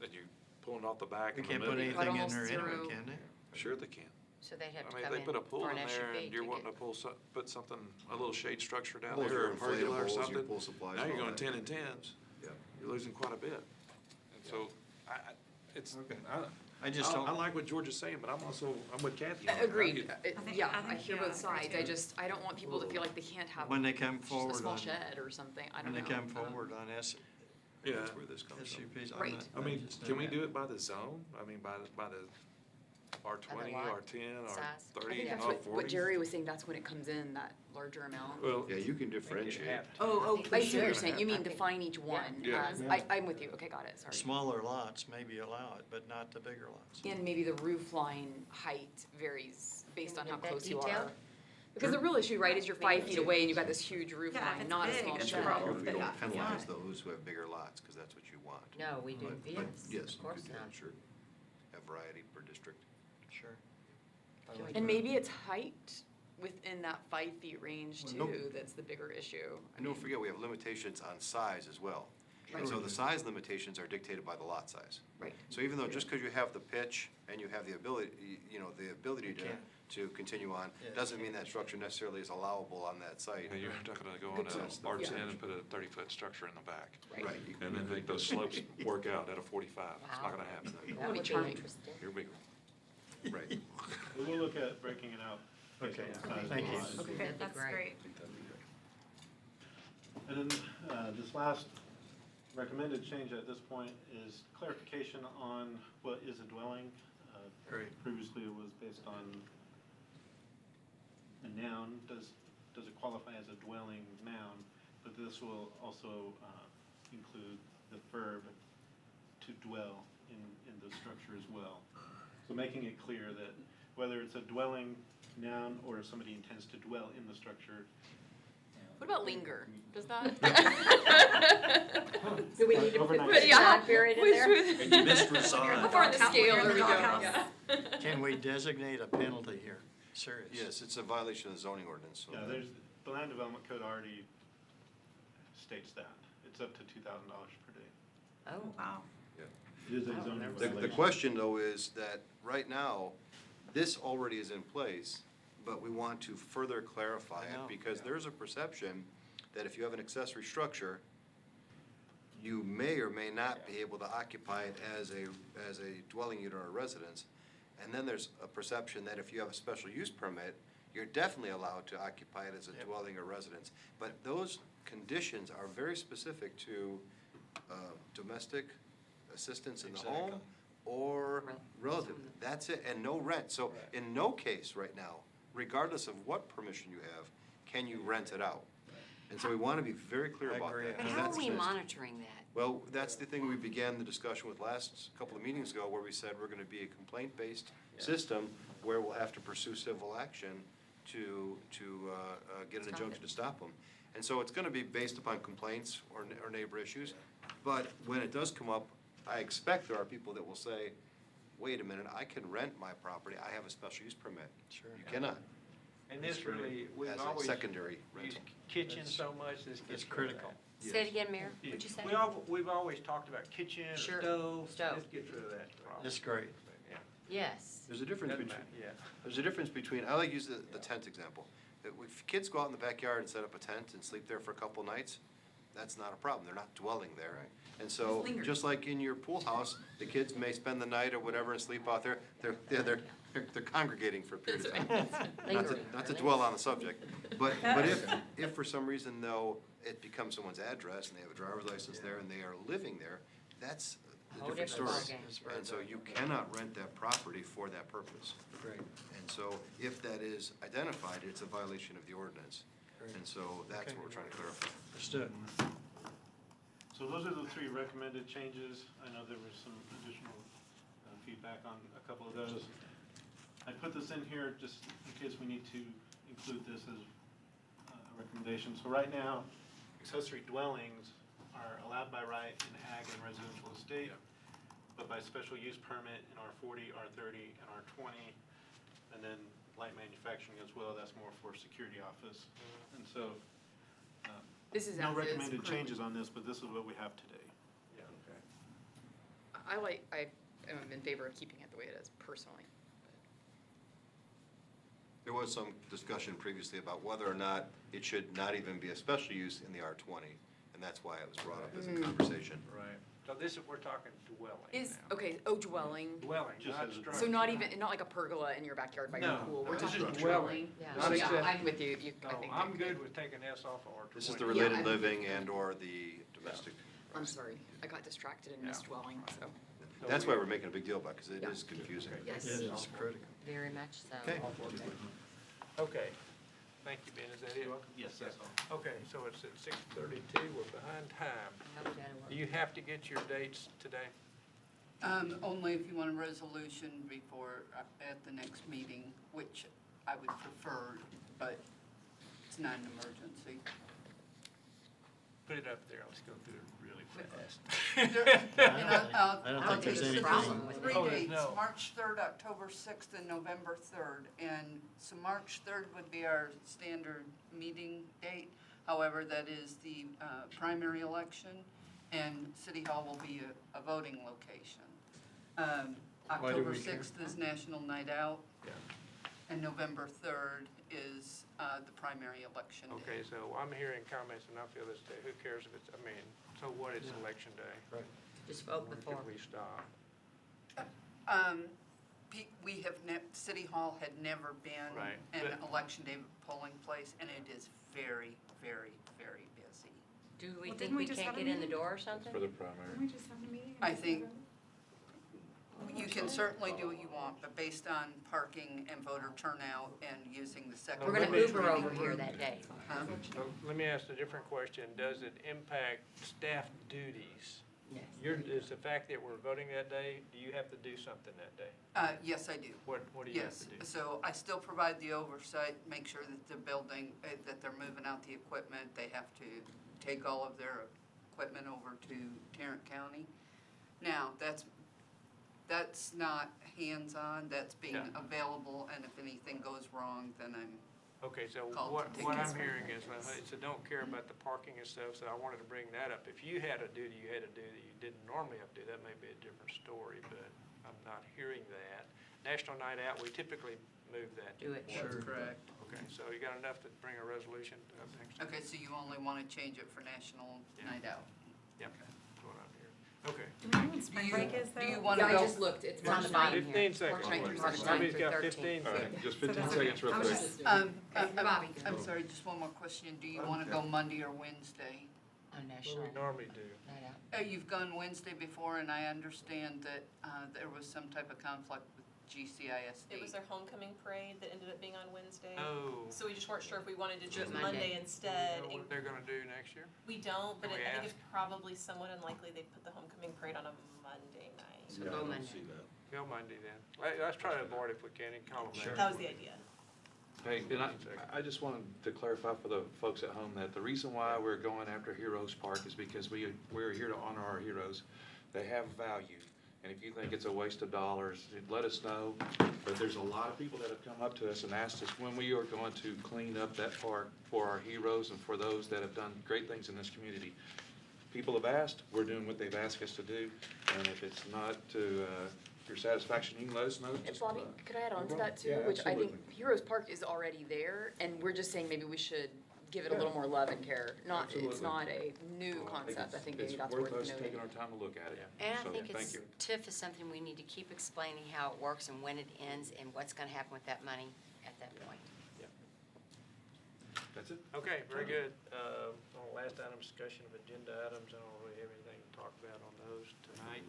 and you're pulling off the back We in the can't put middle. anything in almost there anyway, zero. can they? Sure they can. So they'd have I to mean, come they in put a pool for an in there, SUV and you're to wanting get. to put something, a little shade structure down Well, there, your or a pergola or inflatables, your something. pool supplies Now and you're all going that. 10 and 10s. Yeah. You're losing quite a bit. And so, it's, Okay. I I just I don't. like what George is saying, but I'm with Kathy on it. Agreed. Yeah, I I think, hear yeah, both I agree sides. too. I don't want people to feel like they can't have When they come just a forward small on, shed or something. I when don't they know. come forward on Yeah. That's where this comes from. SUPs. I'm Right. not- I mean, just can not we that. do it by the zone? I mean, by the R20, lot R10, size? I R30, think that's R40? what Jerry was saying, that's when it comes in, that larger amount. Well, Yeah, you can differentiate. Oh, I see what you're should. saying. You I mean think- define each one Yeah. as, Yeah. I'm with you. Okay, got it, sorry. Smaller lots, maybe allow it, but not the bigger lots. And maybe the roof line height varies based on Can how we get that close you detailed? are. Because the real issue, right, is you're 5 feet away and you've got this huge roof Yeah, if line, it's not a big, small it's a shed. problem. We But don't yeah. penalize those who have bigger lots, because that's what you want. No, we do, But- yes, but yes, of you course could, not. sure, have variety per district. Sure. And maybe it's height within that 5 feet range Well, no- too, that's the bigger issue. I And don't mean, forget, we have limitations on size as well. And so the size limitations are dictated by the lot size. Right. So even though just because you have the pitch and you have the ability, the ability to continue on, doesn't mean that structure necessarily is allowable on that site. You're not gonna go on Good a point. R10 Yeah. and put a 30-foot structure in the back. Right. And then make those slopes work out at a 45. It's not gonna happen. That would be charming. interesting. Here we go. Right. We'll look at breaking it out. based Okay, on the size of thank the you. lot. Okay, That'd be that's great. great. And then, this last recommended change at this point is clarification on what is a dwelling. Great. Previously, it was based on a noun. Does it qualify as a dwelling noun? But this will also include the verb to dwell in the structure as well. So making it clear that whether it's a dwelling noun or if somebody intends to dwell in the structure. What about linger? Does that? Do we need to put Overnight. the time period in there? And you missed reside. How far in the Doghouse. scale We're in are the we going? doghouse. Yeah. Can we designate a penalty here? Serious? Yes, it's a violation of the zoning ordinance. So Yeah, the land development code already states that. It's up to $2,000 per day. Oh, Wow. It is a zoning The violation. question, though, is that right now, this already is in place, but we want to further clarify I know, it, because there's a perception that if you have an accessory structure, you may or may not be able to occupy it as a dwelling unit or a residence. And then there's a perception that if you have a special use permit, you're definitely allowed to occupy it as a dwelling or residence. But those conditions are very specific to domestic assistance in the home Exactly. or relative. That's it, and no rent. So in no case right now, regardless of what permission you have, can you rent it out. And so we want to be very clear I about agree. that. and 'cause how are that's we missed. monitoring that? Well, that's the thing we began the discussion with last couple of meetings ago, where we said we're gonna be a complaint-based system where we'll have to pursue civil action to get an Stop injunction it. to stop them. And so it's gonna be based upon complaints or neighbor issues. But when it does come up, I expect there are people that will say, wait a minute, I can rent my property, I have a special use permit. Sure. You cannot, And this really, we've as a always secondary used rental. kitchen so much, this gets It's rid of critical. that. Say it again, Mayor, what'd you say? We've always talked about kitchen or Sure. stove, Stove. this gets rid of that problem. It's great. Yeah. Yes. There's a difference Doesn't between, matter, yeah. there's a difference between, I like to use the tent example. That if kids go out in the backyard and set up a tent and sleep there for a couple nights, that's not a problem, they're not dwelling there. And so, Just linger. just like in your pool house, the kids may spend the night or whatever and sleep out there, they're congregating for a period of time. Not to dwell on the subject, but if for some reason though, it becomes someone's address and they have a driver's license there and they are living there, that's a Whole different story. different ballgame. And so you cannot rent that property for that purpose. Great. And so if that is identified, it's a violation of the ordinance. Great. And so that's Okay. what we're trying to clarify. Understood. So those are the three recommended changes. I know there was some additional feedback on a couple of those. I put this in here just in case we need to include this as a recommendation. So right now, accessory dwellings are allowed by right in ag and residential estate, but by special use permit in R40, R30, and R20, and then light manufacturing as well, that's more for security office. And so, This is no as is recommended currently. changes on this, but this is what we have today. Yeah, okay. I am in favor of keeping it the way it is personally. There was some discussion previously about whether or not it should not even be a special use in the R20, and that's why it was brought up as a conversation. Right. So this is, we're talking dwelling Is, now. okay, dwelling, Dwelling, Just not as a- structure. so not even, not like a pergola in your backyard by your No, pool, we're this talking is dwelling. Yeah. Oh, Not yeah, accessory. I'm with you, I No, think. I'm good with taking S off of R20. This is the Yeah, related I'm- living and/or the domestic. I'm sorry, I got distracted and missed Yeah. dwelling, so. So That's we- it is confusing, because it Yeah. is confusing. Yes. It is critical. Very much so. Okay. Okay. Thank you, Ben. Is that it? Yes, that's all. Okay, so it's at 6:32. We're behind time. No, we gotta work. Do you have to get your dates today? Only if you want a resolution before, at the next meeting, which I would prefer, but it's not an emergency. Put it up there. Let's go through it really fast. And I don't think there's so anything- there's three Oh, there's dates, no. March 3rd, October 6th, and November 3rd. And so March 3rd would be our standard meeting date. However, that is the primary election. and City Hall will be a voting location. Why do October we care? 6th is National Night Out, Yeah. and November 3rd is the primary election day. Okay, so I'm hearing comments, and I feel this day, who cares if it's, so what, it's election day? Just vote When before. could we stop? We have, City Hall had never been Right, an but- election day polling place, and it is very, very, very busy. Do we Well, think didn't we we just can't have a get in the meeting? door or something? For the primary. Didn't we just have a meeting? I think you can certainly do what you want, but based on parking and voter turnout and using the second. We're gonna Let me- Uber over here that day. Huh? So let me ask a different question. Does it impact staff duties? Yes. Is the fact that we're voting that day, do you have to do something that day? Yes, I do. What do you have Yes, to do? so I still provide the oversight, make sure that the building, that they're moving out the equipment. They have to take all of their equipment over to Tarrant County. Now, that's not hands-on, that's being Yeah. available, and if anything goes wrong, then I'm, Okay, so Call what to I'm tickets. hearing is, so don't care about the parking and stuff, so I wanted to bring that up. If you had a duty you had to do that you didn't normally have to do, that may be a different story, but I'm not hearing that. National Night Out, we typically move that. Do it. that's correct. Okay, so you got enough to bring a resolution up next? Okay, so you only want to change it for National Yeah. Night Out? Yep, that's what I'm hearing. Okay. Do we know when spring break is Do you though? want to Yeah, go? I just looked, it's It's on March the 9th. bottom. 15 seconds. March please. 9th Somebody's through got 13th. 15 All seconds. right, just 15 seconds real I was quick. just, Bobby, go. I'm sorry, just one more question. Do you want to go Monday or Wednesday? On What National we normally do. Night Out. You've gone Wednesday before, and I understand that there was some type of conflict with GCISD. It was their homecoming parade that ended up being on Wednesday. Oh. So we just weren't sure if we wanted to do it Monday. Monday Do instead. you know what they're gonna do next year? We don't, but Can we I think ask? it's probably somewhat unlikely they put the homecoming parade on a Monday night. So go Monday. Go Monday then. Let's try to avoid it if we can and call them there. That was the idea. Hey, and I just wanted to clarify for the folks at home that the reason why we're going after Heroes Park is because we're here to honor our heroes. They have value, and if you think it's a waste of dollars, let us know. But there's a lot of people that have come up to us and asked us when we are going to clean up that park for our heroes and for those that have done great things in this community. People have asked, we're doing what they've asked us to do, and if it's not to your satisfaction, you can let us know. And Just, Bobby, could I add on to that too? Yeah, Which I think absolutely. Heroes Park is already there, and we're just saying maybe we should give it a little more love and care. Not, it's Absolutely. not a new concept. I think maybe that's worth It's worth us noting. taking our time to look at it. And I So, think thank it's, you. TIF is something we need to keep explaining how it works and when it ends and what's gonna happen with that money at that point. That's it? Okay, very good. On the last item, discussion of agenda items, I don't really have anything to talk about on those tonight.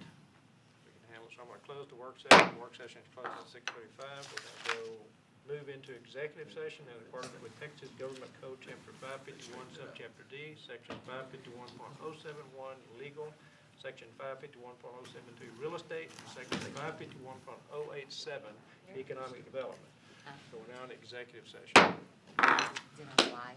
We can handle, so I'm gonna close the work session. The work session is closed at 6:35. We're gonna move into executive session in accordance with Texas Government Code, Chapter 551, Subchapter D, Section 551.071, legal, Section 551.072, real estate, and Section 551.087, economic development. So we're now in executive session. Is it on live?